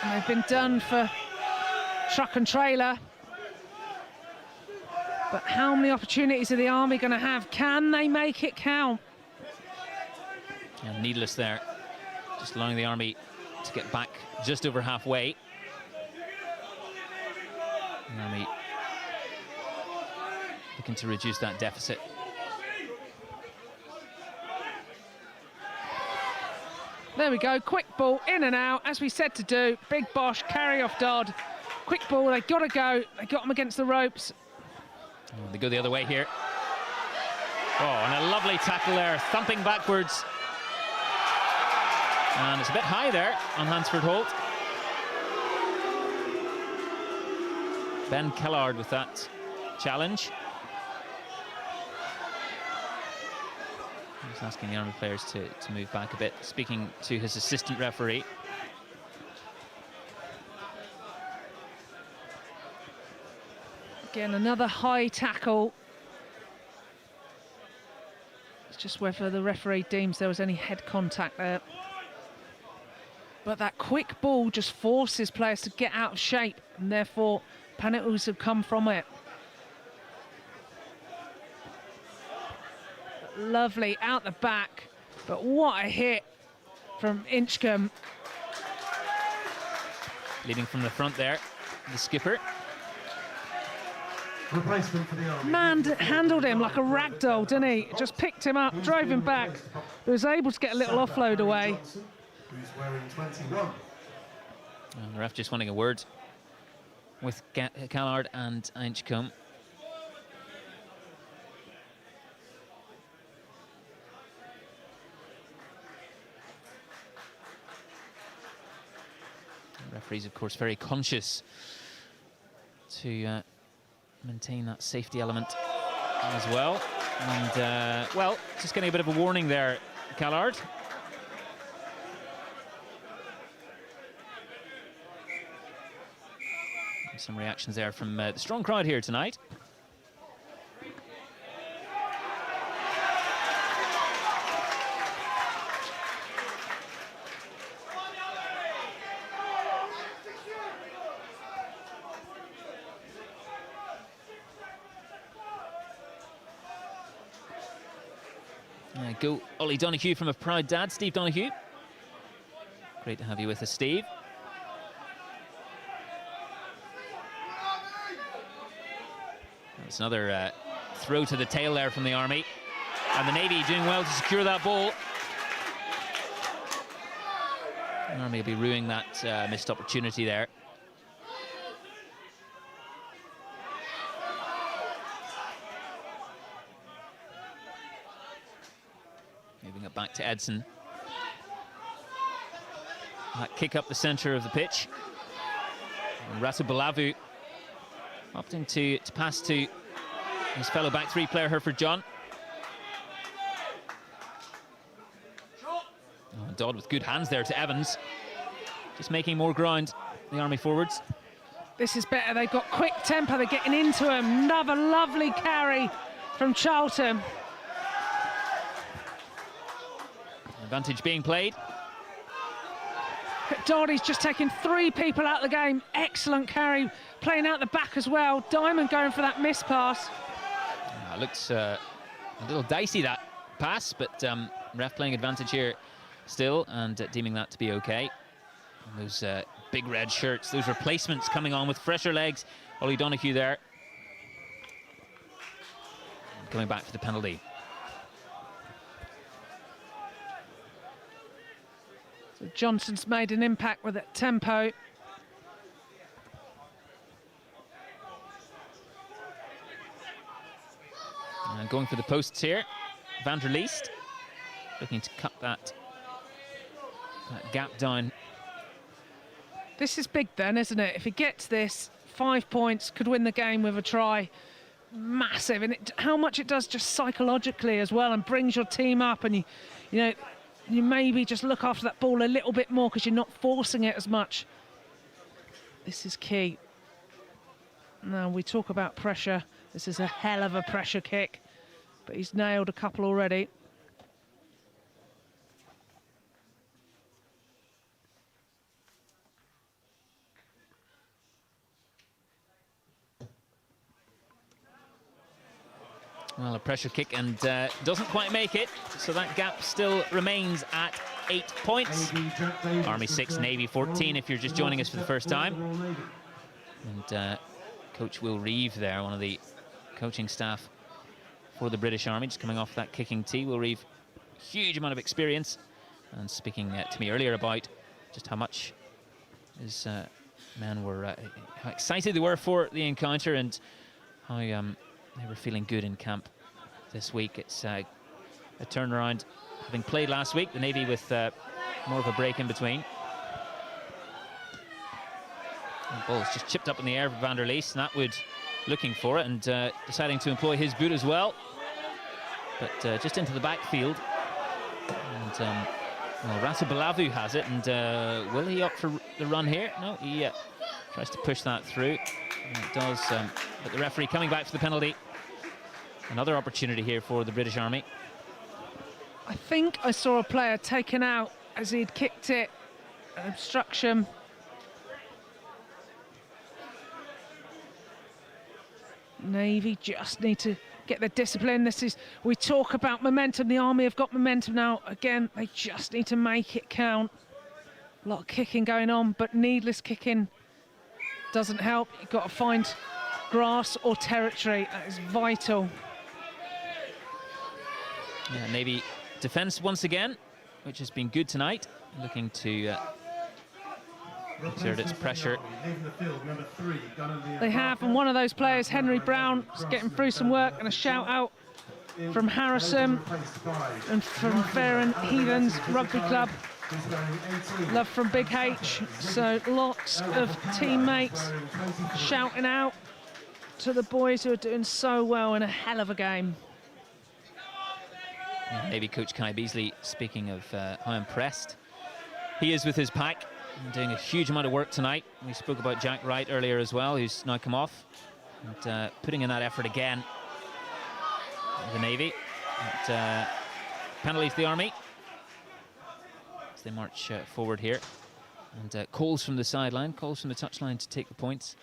and they've been done for truck and trailer. But how many opportunities are the Army going to have? Can they make it count? And needless there, just allowing the Army to get back just over halfway. The Army looking to reduce that deficit. There we go, quick ball, in and out, as we said to do. Big Bosch, carry off Dodd. Quick ball, they got to go. They got them against the ropes. Oh, they go the other way here. Oh, and a lovely tackle there, thumping backwards. And it's a bit high there on Hansford Holt. Ben Kellard with that challenge. He's asking the Army players to move back a bit, speaking to his assistant referee. Again, another high tackle. It's just whether the referee deems there was any head contact there. But that quick ball just forces players to get out of shape, and therefore penalties have come from it. Lovely out the back, but what a hit from Inchcombe. Leading from the front there, the skipper. Replacement for the Army. Man handled him like a rag doll, didn't he? Just picked him up, drove him back, but was able to get a little offload away. Who's wearing 21. And the ref just wanting a word with Callard and Inchcombe. The referee's, of course, very conscious to maintain that safety element as well. And, well, just getting a bit of a warning there, Callard. Some reactions there from the strong crowd here tonight. Go Ollie Donoghue from a proud dad, Steve Donoghue. Great to have you with us, Steve. It's another throw to the tail there from the Army. And the Navy doing well to secure that ball. The Army will be ruining that missed opportunity there. Moving it back to Edson. That kick up the centre of the pitch. And Ratu Balavu opting to pass to his fellow back three player, Herford John. Oh, Dodd with good hands there to Evans. Just making more ground, the Army forwards. This is better, they've got quick tempo, they're getting into him. Another lovely carry from Charlton. Advantage being played. Dodd, he's just taken 3 people out of the game. Excellent carry, playing out the back as well. Diamond going for that miss pass. Looks a little dicey, that pass, but ref playing advantage here still and deeming that to be okay. And those big red shirts, those replacements coming on with fresher legs. Ollie Donoghue there. And coming back for the penalty. So Johnson's made an impact with that tempo. And going for the posts here, Van der Leest looking to cut that gap down. This is big then, isn't it? If he gets this, 5 points, could win the game with a try. Massive, and how much it does just psychologically as well, and brings your team up, and you maybe just look after that ball a little bit more because you're not forcing it as much. This is key. Now, we talk about pressure. This is a hell of a pressure kick, but he's nailed a couple already. Well, a pressure kick and doesn't quite make it, so that gap still remains at 8 points. Army 6, Navy 14 if you're just joining us for the first time. And Coach Will Reeve there, one of the coaching staff for the British Army, just coming off that kicking tee. Will Reeve, huge amount of experience, and speaking to me earlier about just how much his men were, how excited they were for the encounter and how they were feeling good in camp this week. It's a turnaround, having played last week, the Navy with more of a break in between. The ball's just chipped up in the air for Van der Leest, and Atwood looking for it and deciding to employ his boot as well. But just into the backfield. And well, Ratu Balavu has it, and will he opt for the run here? No, he tries to push that through. It does, but the referee coming back for the penalty. Another opportunity here for the British Army. I think I saw a player taken out as he'd kicked it. An obstruction. Navy just need to get the discipline. We talk about momentum. The Army have got momentum now. Again, they just need to make it count. A lot of kicking going on, but needless kicking doesn't help. You've got to find grass or territory. That is vital. Yeah, Navy defence once again, which has been good tonight. Looking to exert its pressure. They have, and one of those players, Henry Brown, is getting through some work, and a shout out from Harrison and from Fareham Heathens Rugby Club. Love from Big H. So lots of teammates shouting out to the boys who are doing so well in a hell of a game. Yeah, Navy coach Kai Beasley speaking of how impressed he is with his pack. Doing a huge amount of work tonight. We spoke about Jack Wright earlier as well, who's now come off. And putting in that effort again. The Navy. But, penalties the Army. As they march forward here. And calls from the sideline, calls from the touchline to take the points.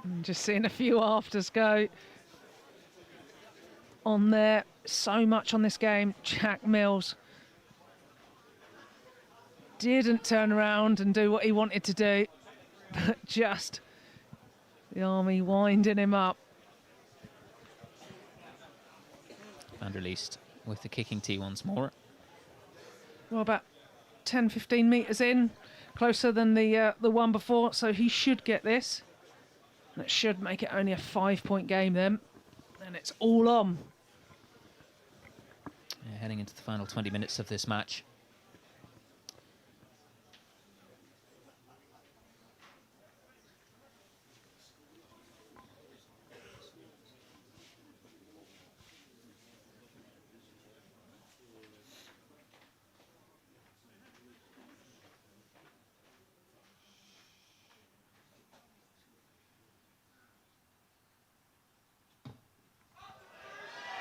And just seeing a few afters go on there. So much on this game. Jack Mills didn't turn around and do what he wanted to do, but just the Army winding him up. Van der Leest with the kicking tee once more. Well, about 10-15 metres in, closer than the one before, so he should get this. That should make it only a 5-point game then, and it's all on. Heading into the final 20 minutes of this match.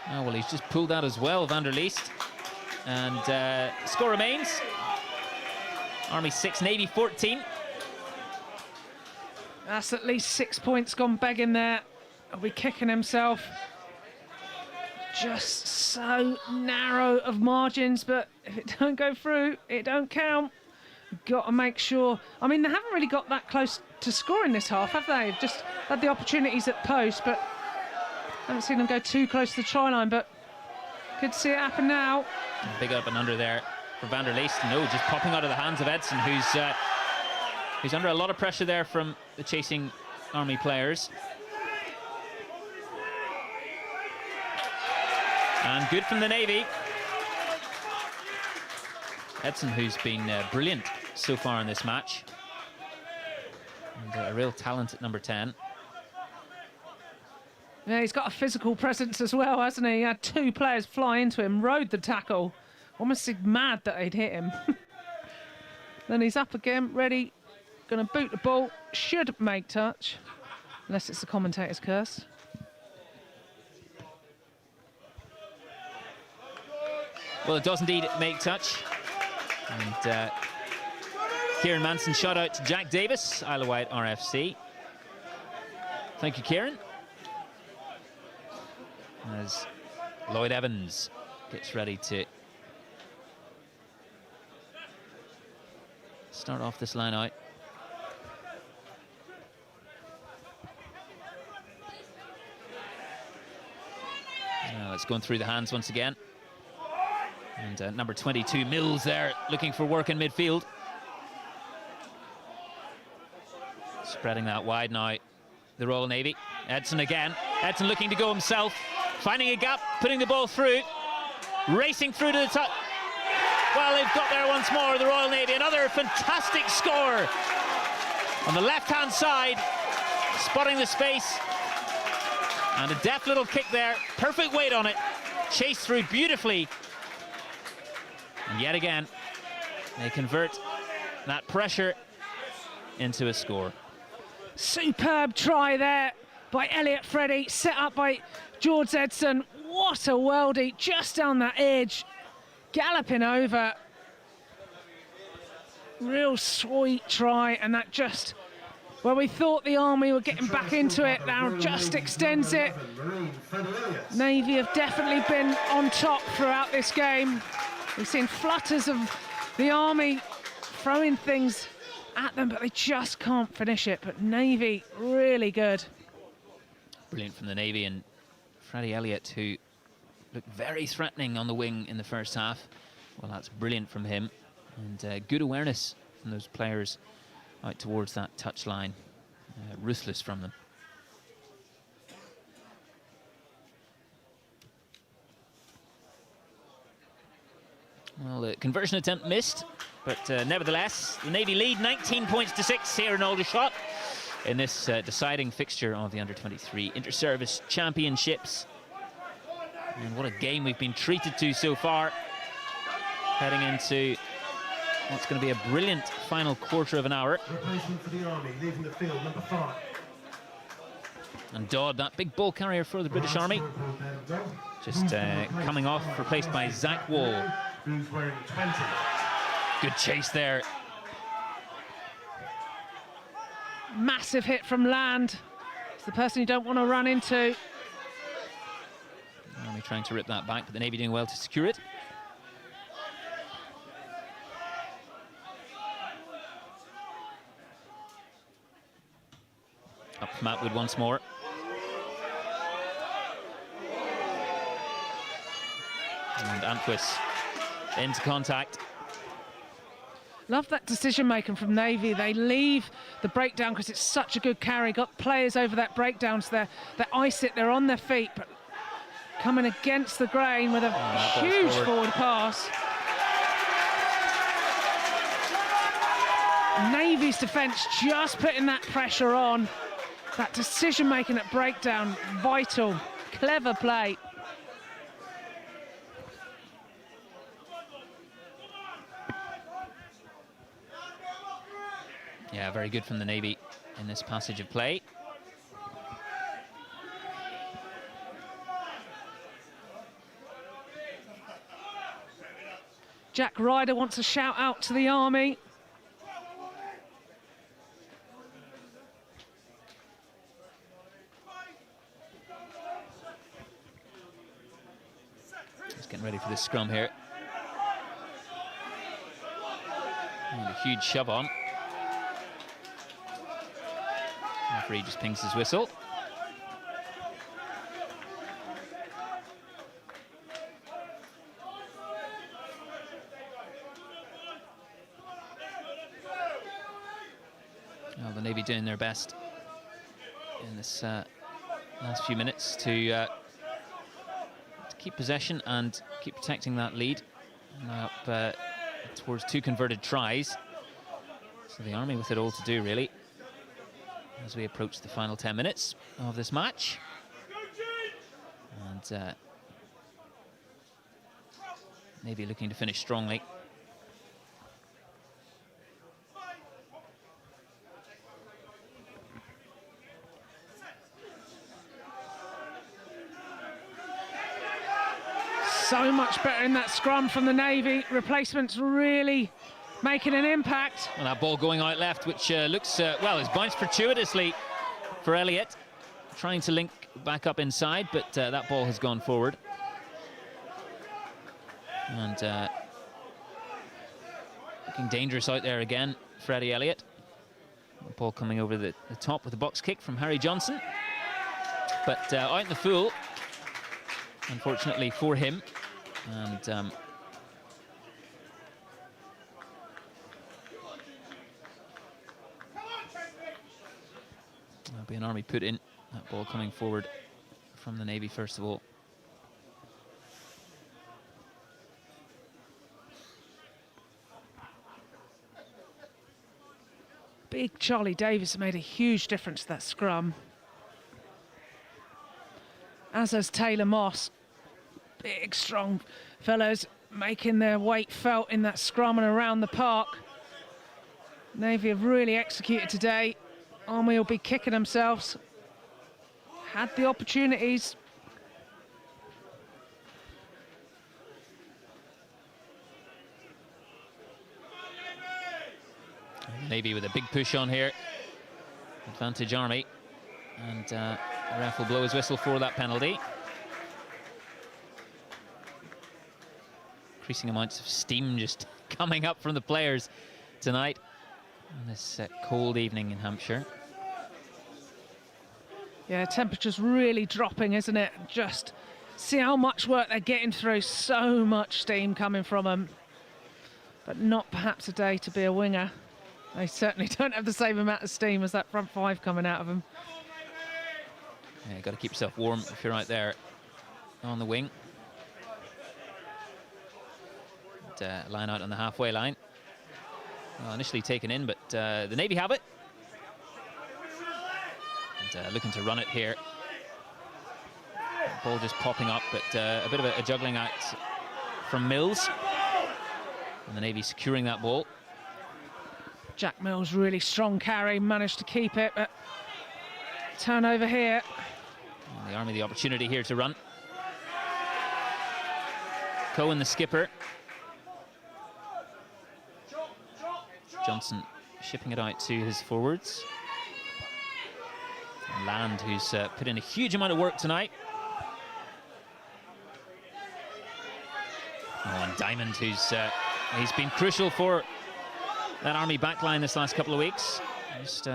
Oh, well, he's just pulled out as well, Van der Leest. And score remains. Army 6, Navy 14. That's at least 6 points gone begging there. He'll be kicking himself. Just so narrow of margins, but if it don't go through, it don't count. Got to make sure. I mean, they haven't really got that close to scoring this half, have they? Just had the opportunities at post, but haven't seen them go too close to the try line, but could see it happen now. Big up and under there for Van der Leest. No, just popping out of the hands of Edson, who's under a lot of pressure there from the chasing Army players. And good from the Navy. Edson, who's been brilliant so far in this match. And a real talent at number 10. Yeah, he's got a physical presence as well, hasn't he? He had two players fly into him, rode the tackle. Almost seemed mad that they'd hit him. Then he's up again, ready, going to boot the ball. Should make touch, unless it's the commentator's curse. Well, it does indeed make touch. And Kieran Manson, shout out to Jack Davis, Isle of Wight RFC. Thank you, Kieran. As Lloyd Evans gets ready to start off this line out. Now it's going through the hands once again. And number 22, Mills there, looking for work in midfield. Spreading that wide now, the Royal Navy. Edson again. Edson looking to go himself. Finding a gap, putting the ball through. Racing through to the top. Well, they've got there once more, the Royal Navy. Another fantastic score. On the left-hand side, spotting the space. And a deft little kick there. Perfect weight on it. Chased through beautifully. And yet again, they convert that pressure into a score. Superb try there by Elliot Freddie, set up by George Edson. What a worldie, just down that edge, galloping over. Real sweet try, and that just, well, we thought the Army were getting back into it, now just extends it. Navy have definitely been on top throughout this game. We've seen flutters of the Army throwing things at them, but they just can't finish it. But Navy, really good. Brilliant from the Navy, and Freddie Elliott, who looked very threatening on the wing in the first half. Well, that's brilliant from him, and good awareness from those players out towards that touchline. Ruthless from them. Well, the conversion attempt missed, but nevertheless, the Navy lead 19 points to 6 here in Aldershot in this deciding fixture of the Under-23 Inter-Service Championships. And what a game we've been treated to so far, heading into what's going to be a brilliant final quarter of an hour. Replacement for the Army, leaving the field, number 5. And Dodd, that big ball carrier for the British Army, just coming off, replaced by Zach Wall. Who's wearing 20. Good chase there. Massive hit from Land. It's the person you don't want to run into. Army trying to rip that back, but the Navy doing well to secure it. Up from Atwood once more. And Antwis into contact. Love that decision making from Navy. They leave the breakdown because it's such a good carry. Got players over that breakdown, so they ice it, they're on their feet, but coming against the grain with a huge forward pass. Navy's defence just putting that pressure on. That decision making at breakdown, vital, clever play. Yeah, very good from the Navy in this passage of play. Jack Ryder wants a shout out to the Army. Just getting ready for this scrum here. And a huge shove on. Referee just pings his whistle. Well, the Navy doing their best in this last few minutes to keep possession and keep protecting that lead. Now up towards 2 converted tries. So the Army with it all to do, really, as we approach the final 10 minutes of this match. And Navy looking to finish strongly. So much better in that scrum from the Navy. Replacements really making an impact. And that ball going out left, which looks, well, it's bounced fortuitously for Elliott. Trying to link back up inside, but that ball has gone forward. And looking dangerous out there again, Freddie Elliott. The ball coming over the top with a box kick from Harry Johnson. But out in the full, unfortunately for him. And that'll be an Army put in. That ball coming forward from the Navy first of all. Big Charlie Davis made a huge difference to that scrum. As has Taylor Moss. Big, strong fellows making their weight felt in that scrum and around the park. Navy have really executed today. Army will be kicking themselves. Had the opportunities. Navy with a big push on here. Advantage Army. And the ref will blow his whistle for that penalty. Increasing amounts of steam just coming up from the players tonight on this cold evening in Hampshire. Yeah, temperature's really dropping, isn't it? Just see how much work they're getting through. So much steam coming from them. But not perhaps a day to be a winger. They certainly don't have the same amount of steam as that front five coming out of them. Yeah, you've got to keep yourself warm if you're right there on the wing. And, line out on the halfway line. Well, initially taken in, but the Navy have it. And looking to run it here. Ball just popping up, but a bit of a juggling act from Mills. And the Navy securing that ball. Jack Mills, really strong carry, managed to keep it, but turnover here. And the Army the opportunity here to run. Cohen, the skipper. Johnson shipping it out to his forwards. And Land, who's put in a huge amount of work tonight. Oh, and Diamond, who's he's been crucial for that Army backline this last couple of weeks. Just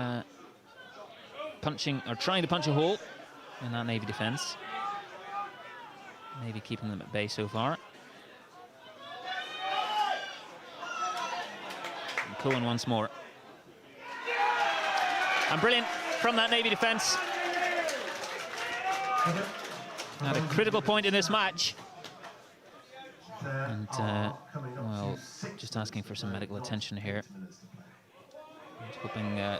punching, or trying to punch a hole in that Navy defence. Maybe keeping them at bay so far. And Cohen once more. And brilliant from that Navy defence. At a critical point in this match. And, well, just asking for some medical attention here. I'm hoping... I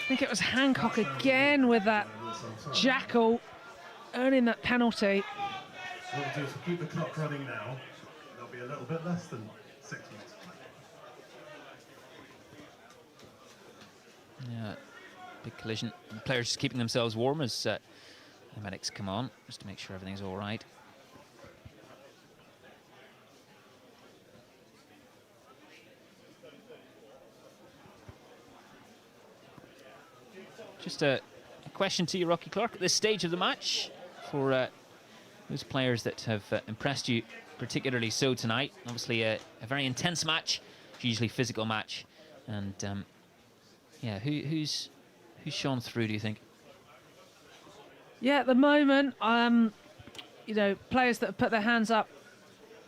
think it was Hancock again with that jackal, earning that penalty. What we'll do is keep the clock running now. There'll be a little bit less than 6 minutes. Yeah, big collision. The players just keeping themselves warm as the medics come on, just to make sure everything's all right. Just a question to you, Rocky Clark, at this stage of the match, for those players that have impressed you particularly so tonight. Obviously a very intense match, hugely physical match, and yeah, who's shone through, do you think? Yeah, at the moment, you know, players that have put their hands up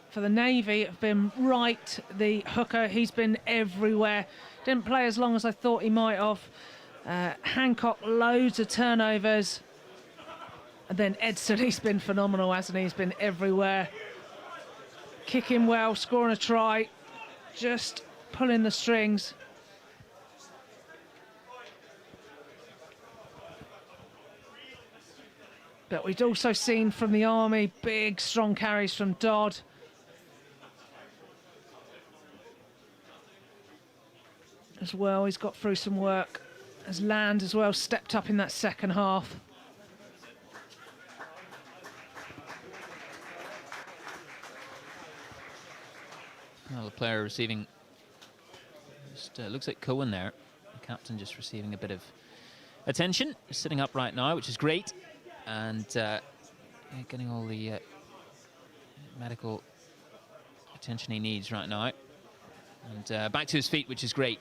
for the Navy have been Wright, the hooker. He's been everywhere. Didn't play as long as I thought he might have. Hancock, loads of turnovers. And then Edson, he's been phenomenal, hasn't he? He's been everywhere. Kicking well, scoring a try, just pulling the strings. But we've also seen from the Army big, strong carries from Dodd. As well, he's got through some work. As Land as well stepped up in that second half. Well, the player receiving, just looks like Cohen there. The captain just receiving a bit of attention. He's sitting up right now, which is great. And getting all the medical attention he needs right now. And back to his feet, which is great.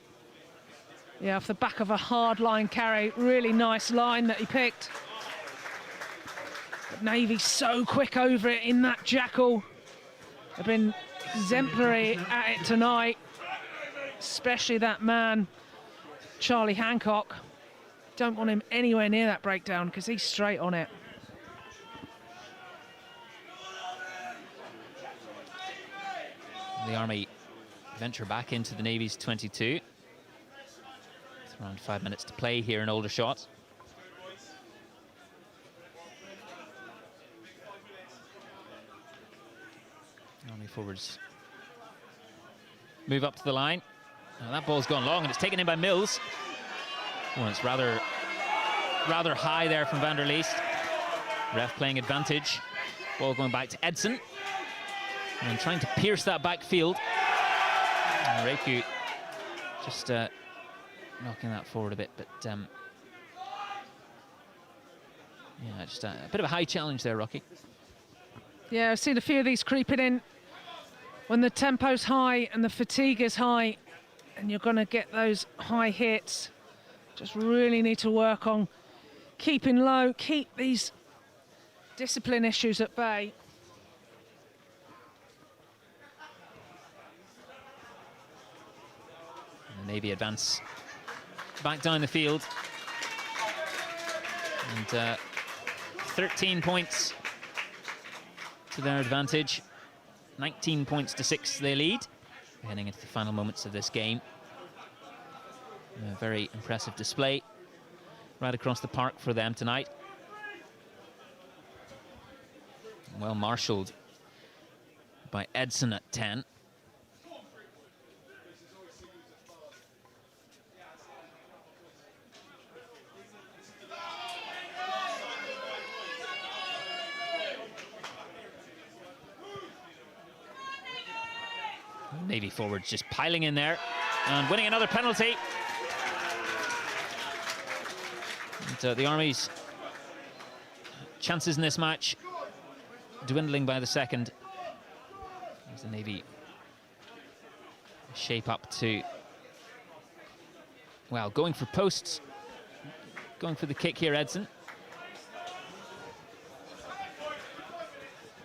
Yeah, off the back of a hard line carry. Really nice line that he picked. But Navy so quick over it in that jackal. They've been exemplary at it tonight. Especially that man, Charlie Hancock. Don't want him anywhere near that breakdown because he's straight on it. The Army venture back into the Navy's 22. With around 5 minutes to play here in Aldershot. Army forwards move up to the line. That ball's gone long, and it's taken in by Mills. Oh, it's rather high there from Van der Leest. Ref playing advantage. Ball going back to Edson. And trying to pierce that backfield. Reiku just knocking that forward a bit, but yeah, just a bit of a high challenge there, Rocky. Yeah, I've seen a few of these creeping in when the tempo's high and the fatigue is high, and you're going to get those high hits. Just really need to work on keeping low, keep these discipline issues at bay. And the Navy advance back down the field. And 13 points to their advantage. 19 points to 6 they lead. Heading into the final moments of this game. A very impressive display right across the park for them tonight. Well marshalled by Edson at 10. Navy forwards just piling in there and winning another penalty. And, the Army's chances in this match dwindling by the second as the Navy shape up to, well, going for posts, going for the kick here, Edson.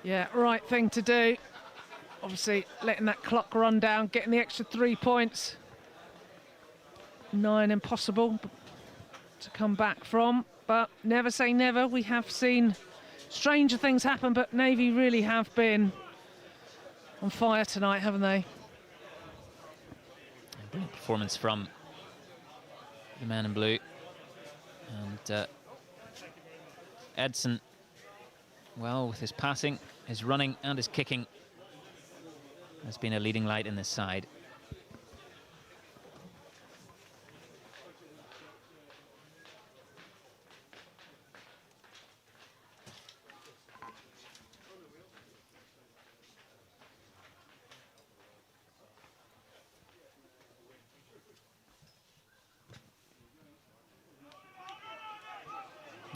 Yeah, right thing to do. Obviously, letting that clock run down, getting the extra 3 points. 9 impossible to come back from, but never say never. We have seen stranger things happen, but Navy really have been on fire tonight, haven't they? A brilliant performance from the man in blue. And Edson, well, with his passing, his running and his kicking, has been a leading light in this side.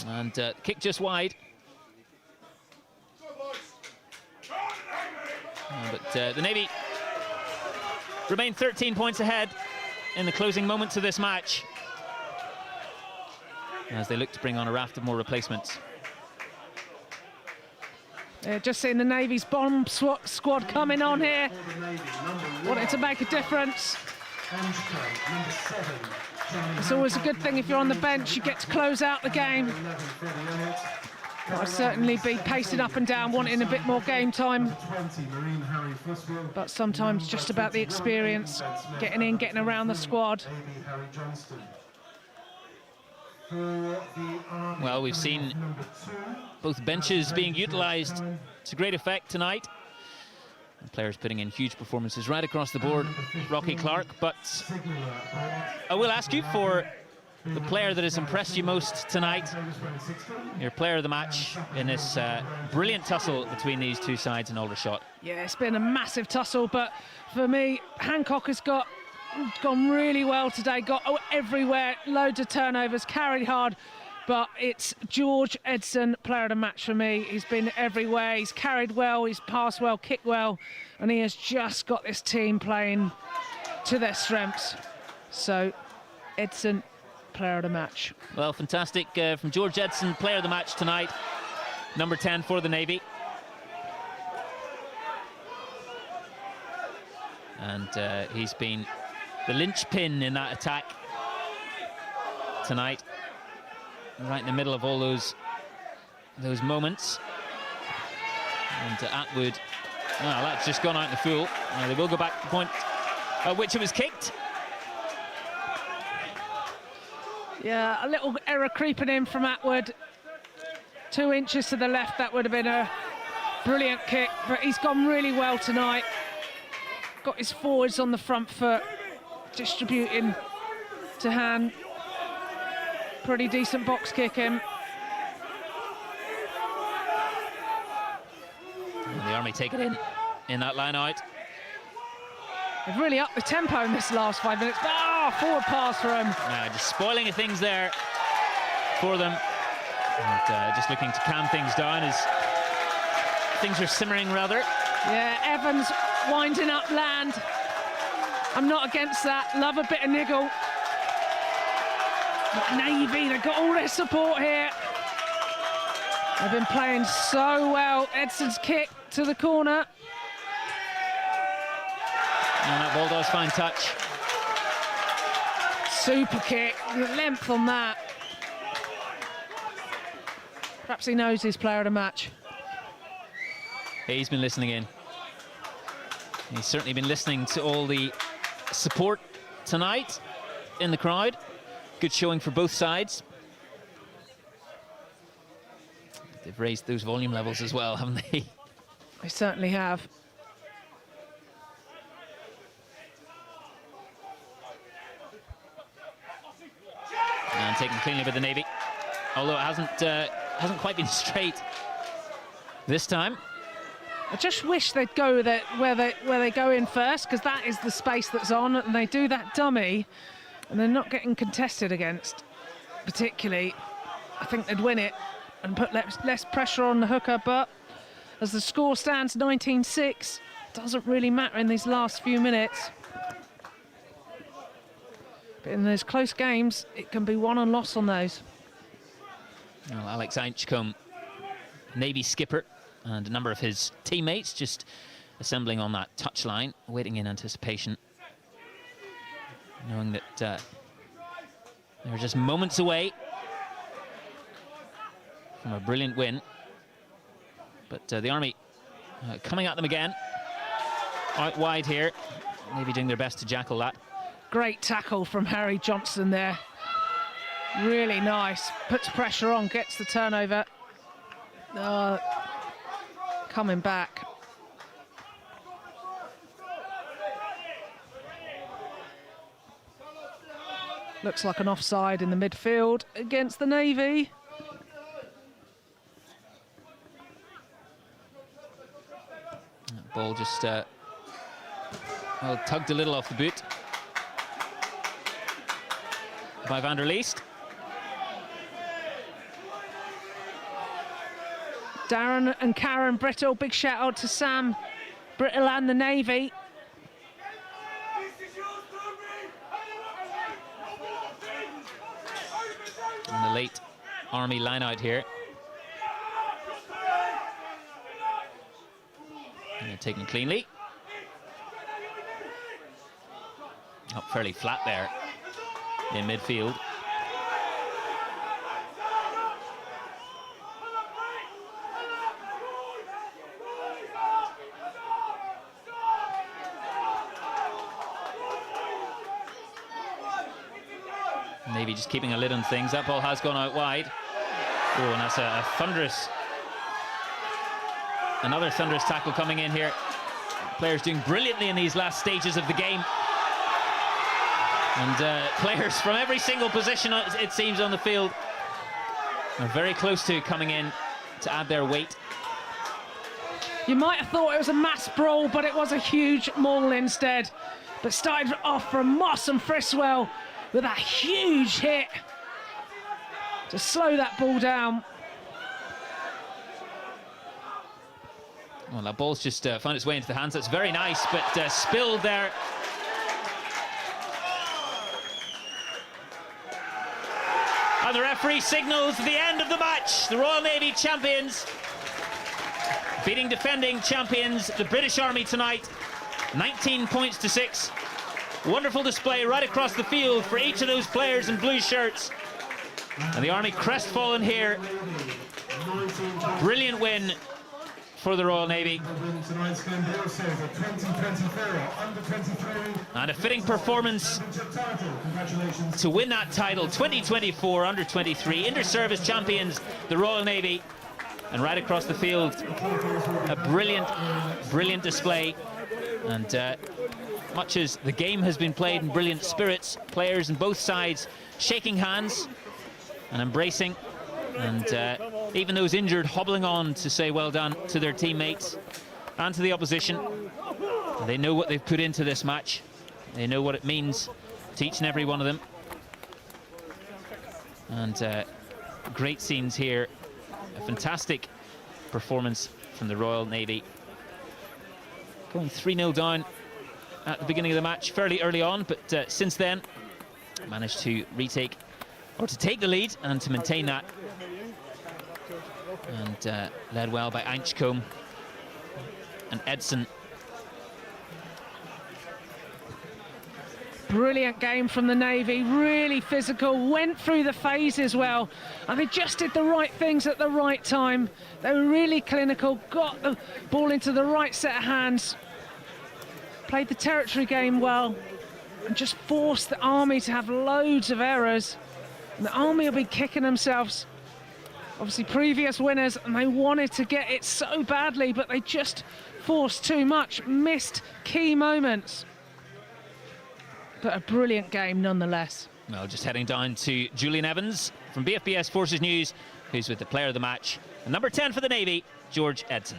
And kick just wide. But the Navy remain 13 points ahead in the closing moments of this match as they look to bring on a raft of more replacements. Just seeing the Navy's bomb squad coming on here, wanting to make a difference. It's always a good thing if you're on the bench, you get to close out the game. I'll certainly be pacing up and down, wanting a bit more game time. But sometimes just about the experience, getting in, getting around the squad. Well, we've seen both benches being utilised to great effect tonight. And players putting in huge performances right across the board, Rocky Clark. But I will ask you for the player that has impressed you most tonight, your player of the match in this brilliant tussle between these two sides in Aldershot. Yeah, it's been a massive tussle, but for me, Hancock has gone really well today, got everywhere, loads of turnovers, carried hard, but it's George Edson, player of the match for me. He's been everywhere, he's carried well, he's passed well, kicked well, and he has just got this team playing to their strengths. So, Edson, player of the match. Well, fantastic from George Edson, player of the match tonight, number 10 for the Navy. And he's been the linchpin in that attack tonight, right in the middle of all those moments. And Atwood, well, that's just gone out in the full. They will go back to the point at which it was kicked. Yeah, a little error creeping in from Atwood. 2 inches to the left, that would have been a brilliant kick, but he's gone really well tonight. got his forwards on the front foot, distributing to hand. Pretty decent box kicking. And the Army take it in that line out. They've really upped the tempo in this last 5 minutes. Forward pass for him. Just spoiling things there for them. And just looking to calm things down as things are simmering, rather. Yeah, Evans winding up land. I'm not against that. Love a bit of niggle. But Navy, they've got all their support here. They've been playing so well. Edson's kick to the corner. And that ball does find touch. Super kick, length on that. Perhaps he knows his player of the match. He's been listening in. He's certainly been listening to all the support tonight in the crowd. Good showing for both sides. They've raised those volume levels as well, haven't they? They certainly have. And taken cleanly by the Navy, although it hasn't quite been straight this time. I just wish they'd go where they go in first, because that is the space that's on, and they do that dummy, and they're not getting contested against particularly. I think they'd win it and put less pressure on the hooker, but as the score stands 19-6, doesn't really matter in these last few minutes. But in those close games, it can be won and lost on those. Well, Alex Inchcombe, Navy skipper, and a number of his teammates just assembling on that touchline, waiting in anticipation, knowing that they're just moments away from a brilliant win. But the Army coming at them again, out wide here, Navy doing their best to jackal that. Great tackle from Harry Johnson there. Really nice. Puts pressure on, gets the turnover. Coming back. Looks like an offside in the midfield against the Navy. That ball just well, tugged a little off the boot by Van der Leest. Darren and Karen Brittle, big shout out to Sam Brittle and the Navy. And the late Army line out here. And they're taken cleanly. Up fairly flat there in midfield. Navy just keeping a lid on things. That ball has gone out wide. Oh, and that's a thunderous, another thunderous tackle coming in here. Players doing brilliantly in these last stages of the game. And players from every single position, it seems, on the field are very close to coming in to add their weight. You might have thought it was a mass brawl, but it was a huge maul instead. But started off from Moss and Friswell with a huge hit to slow that ball down. Well, that ball's just found its way into the hands. That's very nice, but spilled there. And the referee signals the end of the match. The Royal Navy champions beating defending champions, the British Army, tonight. 19 points to 6. Wonderful display right across the field for each of those players in blue shirts. And the Army crestfallen here. Brilliant win for the Royal Navy. And a fitting performance to win that title. 2024 under-23 inter-service champions, the Royal Navy. And right across the field, a brilliant, brilliant display. And much as the game has been played in brilliant spirits, players on both sides shaking hands and embracing, and even those injured hobbling on to say well done to their teammates and to the opposition. They know what they've put into this match. They know what it means to each and every one of them. And great scenes here. A fantastic performance from the Royal Navy. Going 3-0 down at the beginning of the match fairly early on, but since then managed to retake, or to take the lead and to maintain that. And led well by Einchcombe and Edson. Brilliant game from the Navy, really physical, went through the phases well, and they just did the right things at the right time. They were really clinical, got the ball into the right set of hands, played the territory game well, and just forced the Army to have loads of errors. And the Army will be kicking themselves. Obviously previous winners, and they wanted to get it so badly, but they just forced too much, missed key moments. But a brilliant game nonetheless. Well, just heading down to Julian Evans from BFBS Forces News, who's with the player of the match. And number 10 for the Navy, George Edson.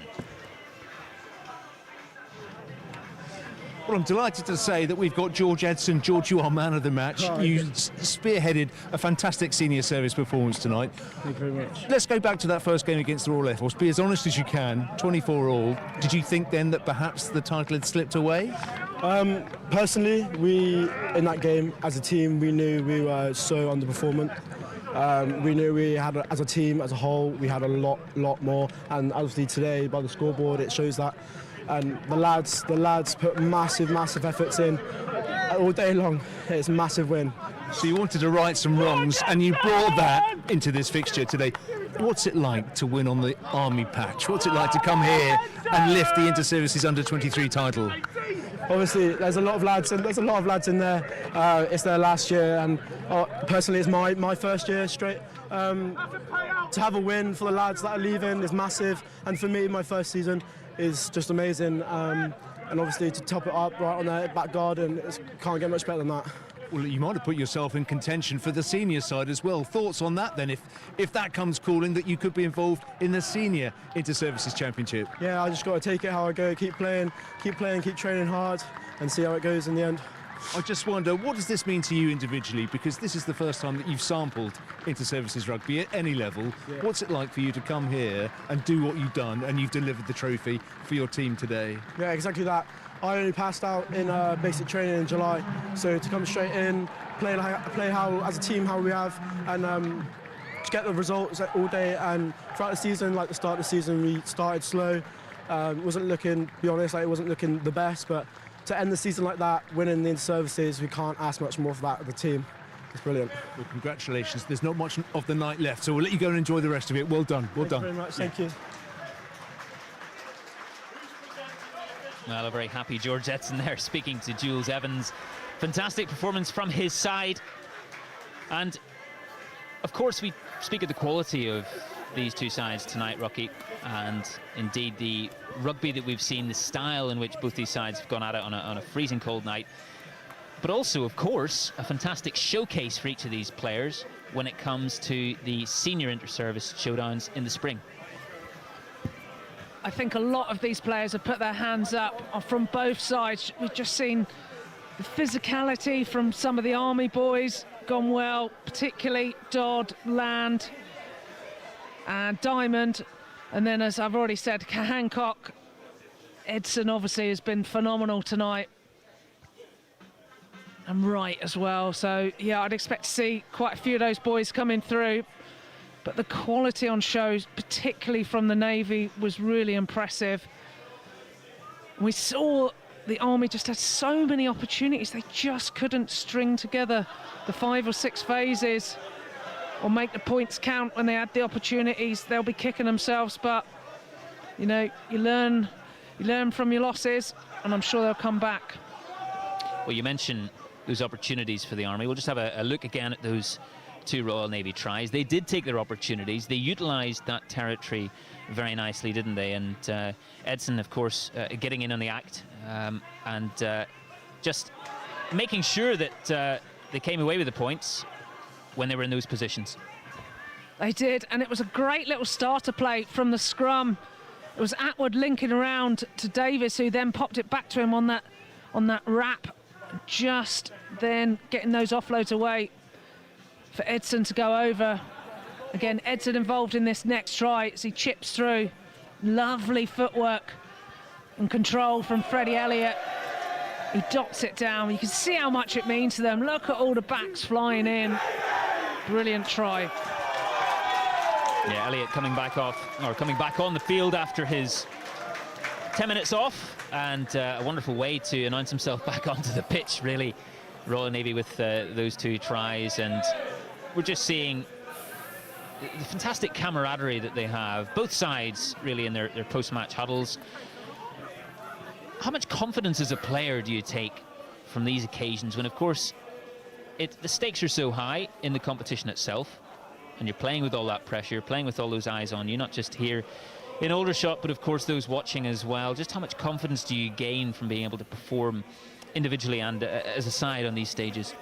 Well, I'm delighted to say that we've got George Edson. George, you are man of the match. You spearheaded a fantastic senior service performance tonight. Thank you very much. Let's go back to that first game against the Royal Air Force. Be as honest as you can, 24 all. Did you think then that perhaps the title had slipped away? Personally, we, in that game, as a team, we knew we were so underperforming. We knew we had, as a team, as a whole, we had a lot more. And obviously today, by the scoreboard, it shows that. And the lads put massive efforts in all day long. It's a massive win. So you wanted to right some wrongs, and you brought that into this fixture today. What's it like to win on the Army patch? What's it like to come here and lift the Inter-Services under-23 title? Obviously, there's a lot of lads, and there's a lot of lads in there. It's their last year, and personally, it's my first year straight. To have a win for the lads that are leaving is massive, and for me, my first season is just amazing. And obviously, to top it up right on their back garden, can't get much better than that. Well, you might have put yourself in contention for the senior side as well. Thoughts on that then, if that comes calling, that you could be involved in the senior Inter-Services Championship? Yeah, I just got to take it how I go, keep playing, keep training hard, and see how it goes in the end. I just wonder, what does this mean to you individually? Because this is the first time that you've sampled Inter-Services rugby at any level. Yeah. What's it like for you to come here and do what you've done, and you've delivered the trophy for your team today? Yeah, exactly that. I only passed out in basic training in July, so to come straight in, play how as a team how we have, and to get the results all day. And throughout the season, like the start of the season, we started slow. Wasn't looking, to be honest, like it wasn't looking the best, but to end the season like that, winning the Inter-Services, we can't ask much more for that of the team. It's brilliant. Well, congratulations. There's not much of the night left, so we'll let you go and enjoy the rest of it. Well done. Well done. Thank you very much. Thank you. Well, a very happy George Edson there speaking to Jules Evans. Fantastic performance from his side. And of course, we speak of the quality of these two sides tonight, Rocky, and indeed the rugby that we've seen, the style in which both these sides have gone at it on a freezing cold night. But also, of course, a fantastic showcase for each of these players when it comes to the senior inter-service showdowns in the spring. I think a lot of these players have put their hands up from both sides. We've just seen the physicality from some of the Army boys gone well, particularly Dodd, Land and Diamond. And then, as I've already said, Hancock, Edson obviously has been phenomenal tonight. And Wright as well. So, yeah, I'd expect to see quite a few of those boys coming through. But the quality on shows, particularly from the Navy, was really impressive. We saw the Army just had so many opportunities. They just couldn't string together the 5 or 6 phases or make the points count when they had the opportunities. They'll be kicking themselves, but, you know, you learn from your losses, and I'm sure they'll come back. Well, you mentioned those opportunities for the Army. We'll just have a look again at those 2 Royal Navy tries. They did take their opportunities. They utilised that territory very nicely, didn't they? And Edson, of course, getting in on the act and just making sure that they came away with the points when they were in those positions. They did, and it was a great little starter play from the scrum. It was Atwood linking around to Davis, who then popped it back to him on that wrap, just then getting those offloads away for Edson to go over. Again, Edson involved in this next try as he chips through. Lovely footwork and control from Freddie Elliott. He dots it down. You can see how much it means to them. Look at all the backs flying in. Brilliant try. Yeah, Elliott coming back on the field after his 10 minutes off, and a wonderful way to announce himself back onto the pitch, really. Royal Navy with those 2 tries, and we're just seeing the fantastic camaraderie that they have, both sides really, in their post-match huddles. How much confidence as a player do you take from these occasions when, of course, the stakes are so high in the competition itself, and you're playing with all that pressure, you're playing with all those eyes on you, not just here in Aldershot, but of course those watching as well. Just how much confidence do you gain from being able to perform individually and as a side on these stages?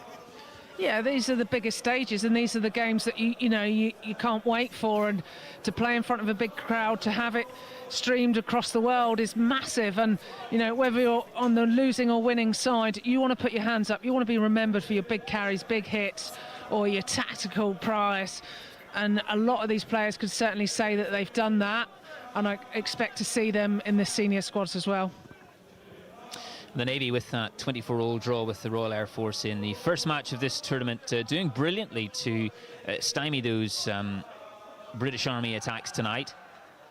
Yeah, these are the biggest stages, and these are the games that you can't wait for, and to play in front of a big crowd, to have it streamed across the world is massive. And whether you're on the losing or winning side, you want to put your hands up, you want to be remembered for your big carries, big hits, or your tactical prowess. And a lot of these players could certainly say that they've done that, and I expect to see them in the senior squads as well. The Navy with that 24-all draw with the Royal Air Force in the first match of this tournament, doing brilliantly to stymie those British Army attacks tonight.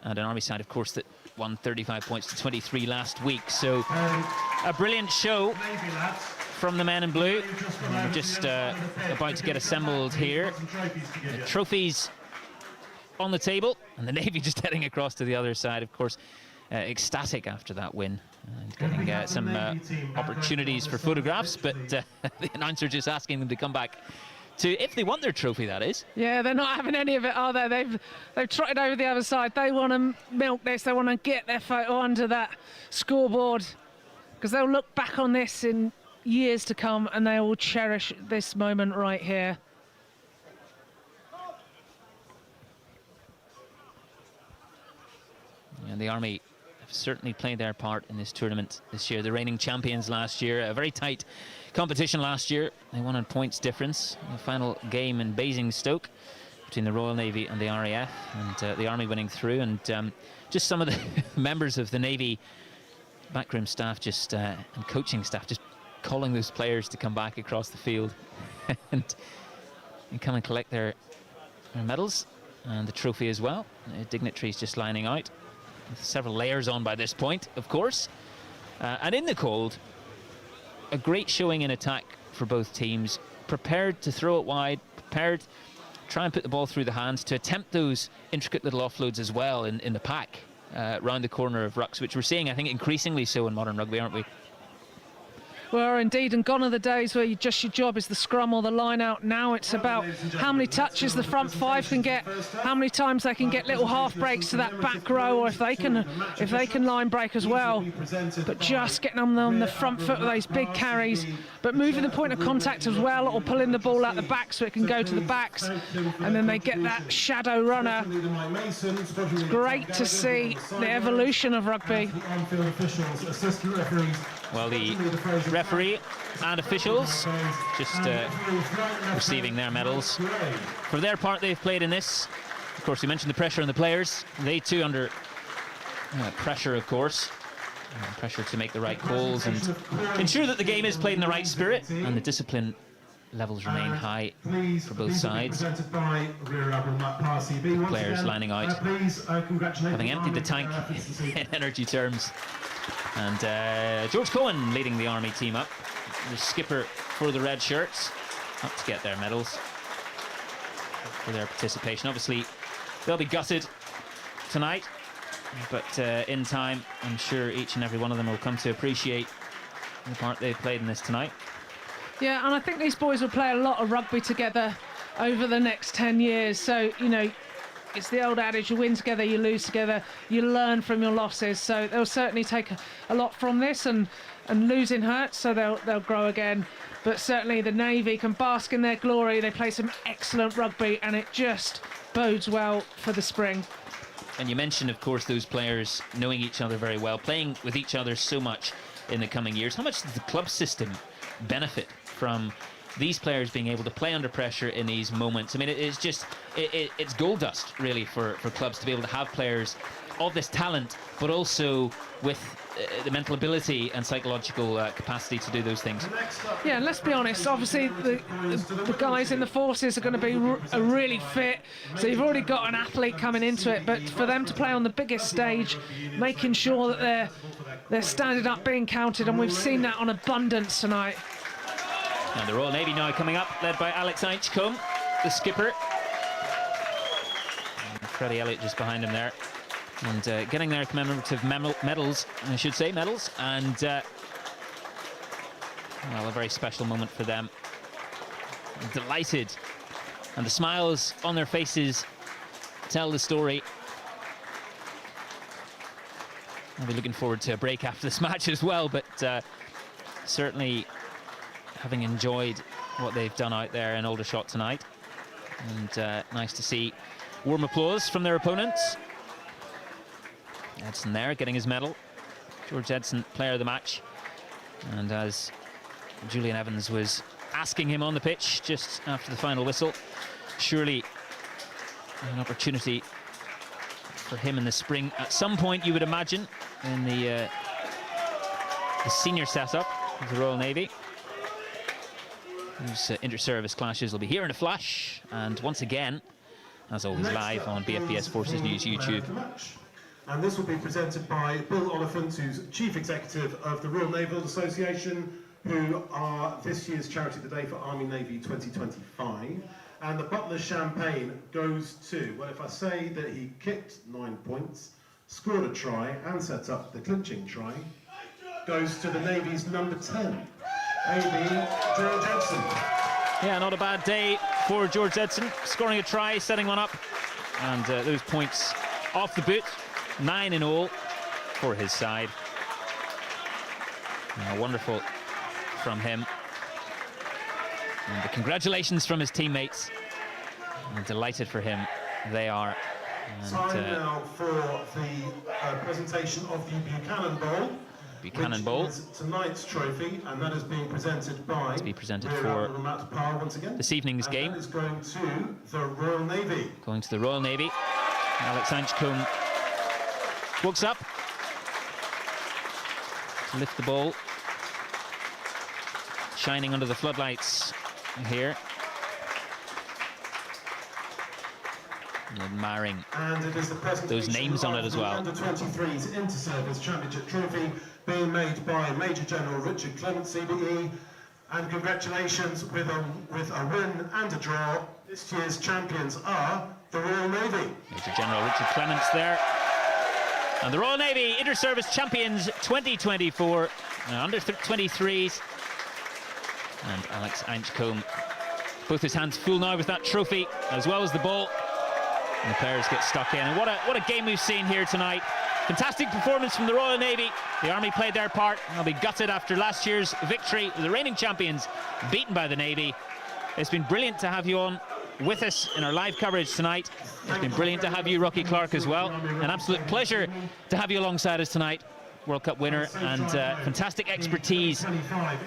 And an Army side, of course, that won 35 points to 23 last week. So a brilliant show from the men in blue. We're just about to get assembled here. Trophies on the table, and the Navy just heading across to the other side, of course, ecstatic after that win. And getting some opportunities for photographs, but the announcer just asking them to come back to, if they want their trophy, that is. Yeah, they're not having any of it, are they? They've trotted over the other side. They want to milk this. They want to get their photo under that scoreboard, because they'll look back on this in years to come, and they will cherish this moment right here. And the Army certainly played their part in this tournament this year. The reigning champions last year, a very tight competition last year. They won on points difference. The final game in Basingstoke between the Royal Navy and the RAF, and the Army winning through. And just some of the members of the Navy backroom staff and coaching staff just calling those players to come back across the field and come and collect their medals and the trophy as well. Dignitaries just lining out, several layers on by this point, of course. And in the cold, a great showing in attack for both teams. Prepared to throw it wide, prepared to try and put the ball through the hands, to attempt those intricate little offloads as well in the pack round the corner of rucks, which we're seeing, I think, increasingly so in modern rugby, aren't we? Well, indeed, and gone are the days where your job is the scrum or the line out. Now it's about how many touches the front five can get, how many times they can get little half breaks to that back row, or if they can line break as well. But just getting them on the front foot with those big carries, but moving the point of contact as well, or pulling the ball out the back so it can go to the backs, and then they get that shadow runner. It's great to see the evolution of rugby. Well, the referee and officials just receiving their medals. For their part, they've played in this. Of course, we mentioned the pressure on the players. They too under pressure, of course. Pressure to make the right calls and ensure that the game is played in the right spirit, and the discipline levels remain high for both sides. Players lining out, having emptied the tank in energy terms. And George Cohen leading the Army team up, the skipper for the red shirts, up to get their medals for their participation. Obviously, they'll be gutted tonight, but in time, I'm sure each and every one of them will come to appreciate the part they've played in this tonight. Yeah, and I think these boys will play a lot of rugby together over the next 10 years. So, it's the old adage, you win together, you lose together, you learn from your losses. So they'll certainly take a lot from this, and losing hurts, so they'll grow again. But certainly the Navy can bask in their glory. They play some excellent rugby, and it just bodes well for the spring. And you mentioned, of course, those players knowing each other very well, playing with each other so much in the coming years. How much does the club system benefit from these players being able to play under pressure in these moments? I mean, it's gold dust, really, for clubs to be able to have players of this talent, but also with the mental ability and psychological capacity to do those things. Yeah, and let's be honest, obviously the guys in the forces are going to be really fit, so you've already got an athlete coming into it, but for them to play on the biggest stage, making sure that they're standing up, being counted, and we've seen that on abundance tonight. And the Royal Navy now coming up, led by Alex Inchcombe, the skipper. And Freddie Elliott just behind him there. And getting their commemorative medals, I should say, and well, a very special moment for them. I'm delighted, and the smiles on their faces tell the story. I'll be looking forward to a break after this match as well, but certainly having enjoyed what they've done out there in Aldershot tonight, and nice to see warm applause from their opponents. Edson there getting his medal. George Edson, player of the match. And as Julian Evans was asking him on the pitch just after the final whistle, surely an opportunity for him in the spring at some point, you would imagine, in the senior setup of the Royal Navy. Those inter-service clashes will be here in a flash, and once again, as always, live on BFBS Forces News YouTube. And this will be presented by Bill Oliphant, who's Chief Executive of the Royal Naval Association, who are this year's Charity of the Day for Army Navy 2025. And the Butler's champagne goes to, well, if I say that he kicked 9 points, scored a try, and set up the clinching try, goes to the Navy's number 10, AB George Edson. Yeah, not a bad day for George Edson, scoring a try, setting one up, and those points off the boot. 9 in all for his side. Wonderful from him. And the congratulations from his teammates. And delighted for him they are. And, time now for the presentation of the Buchanan Bowl. Buchanan Bowl. Is tonight's trophy, and that is being presented by... To be presented for once again. This evening's and game. That is going to the Royal Navy. Going to the Royal Navy. Alex Inchcombe walks up to lift the ball, shining under the floodlights here, and admiring those names on it as well. Under-23s Inter-Service Championship Trophy being made by Major General Richard Clement, CBE, and congratulations with a win and a draw. This year's champions are the Royal Navy. Major General Richard Clements there. And the Royal Navy Inter-Service Champions 2024, under-23s. And Alex Inchcombe, both his hands full now with that trophy, as well as the ball. And the players get stuck in. And what a game we've seen here tonight. Fantastic performance from the Royal Navy. The Army played their part. They'll be gutted after last year's victory. The reigning champions beaten by the Navy. It's been brilliant to have you on with us in our live coverage tonight. It's been brilliant to have you, Rocky Clark, as well. An absolute pleasure to have you alongside us tonight. World Cup winner, and fantastic expertise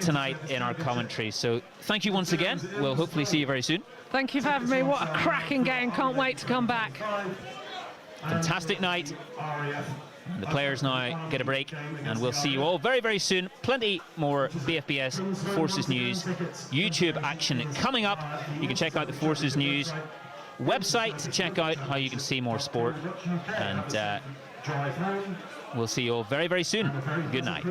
tonight in our commentary. So thank you once again. We'll hopefully see you very soon. Thank you for having me. What a cracking game. Can't wait to come back. Fantastic night. And the players now get a break, and we'll see you all very, very soon. Plenty more BFBS Forces News YouTube action coming up. You can check out the Forces News website to check out how you can see more sport. And we'll see you all very, very soon. Good night.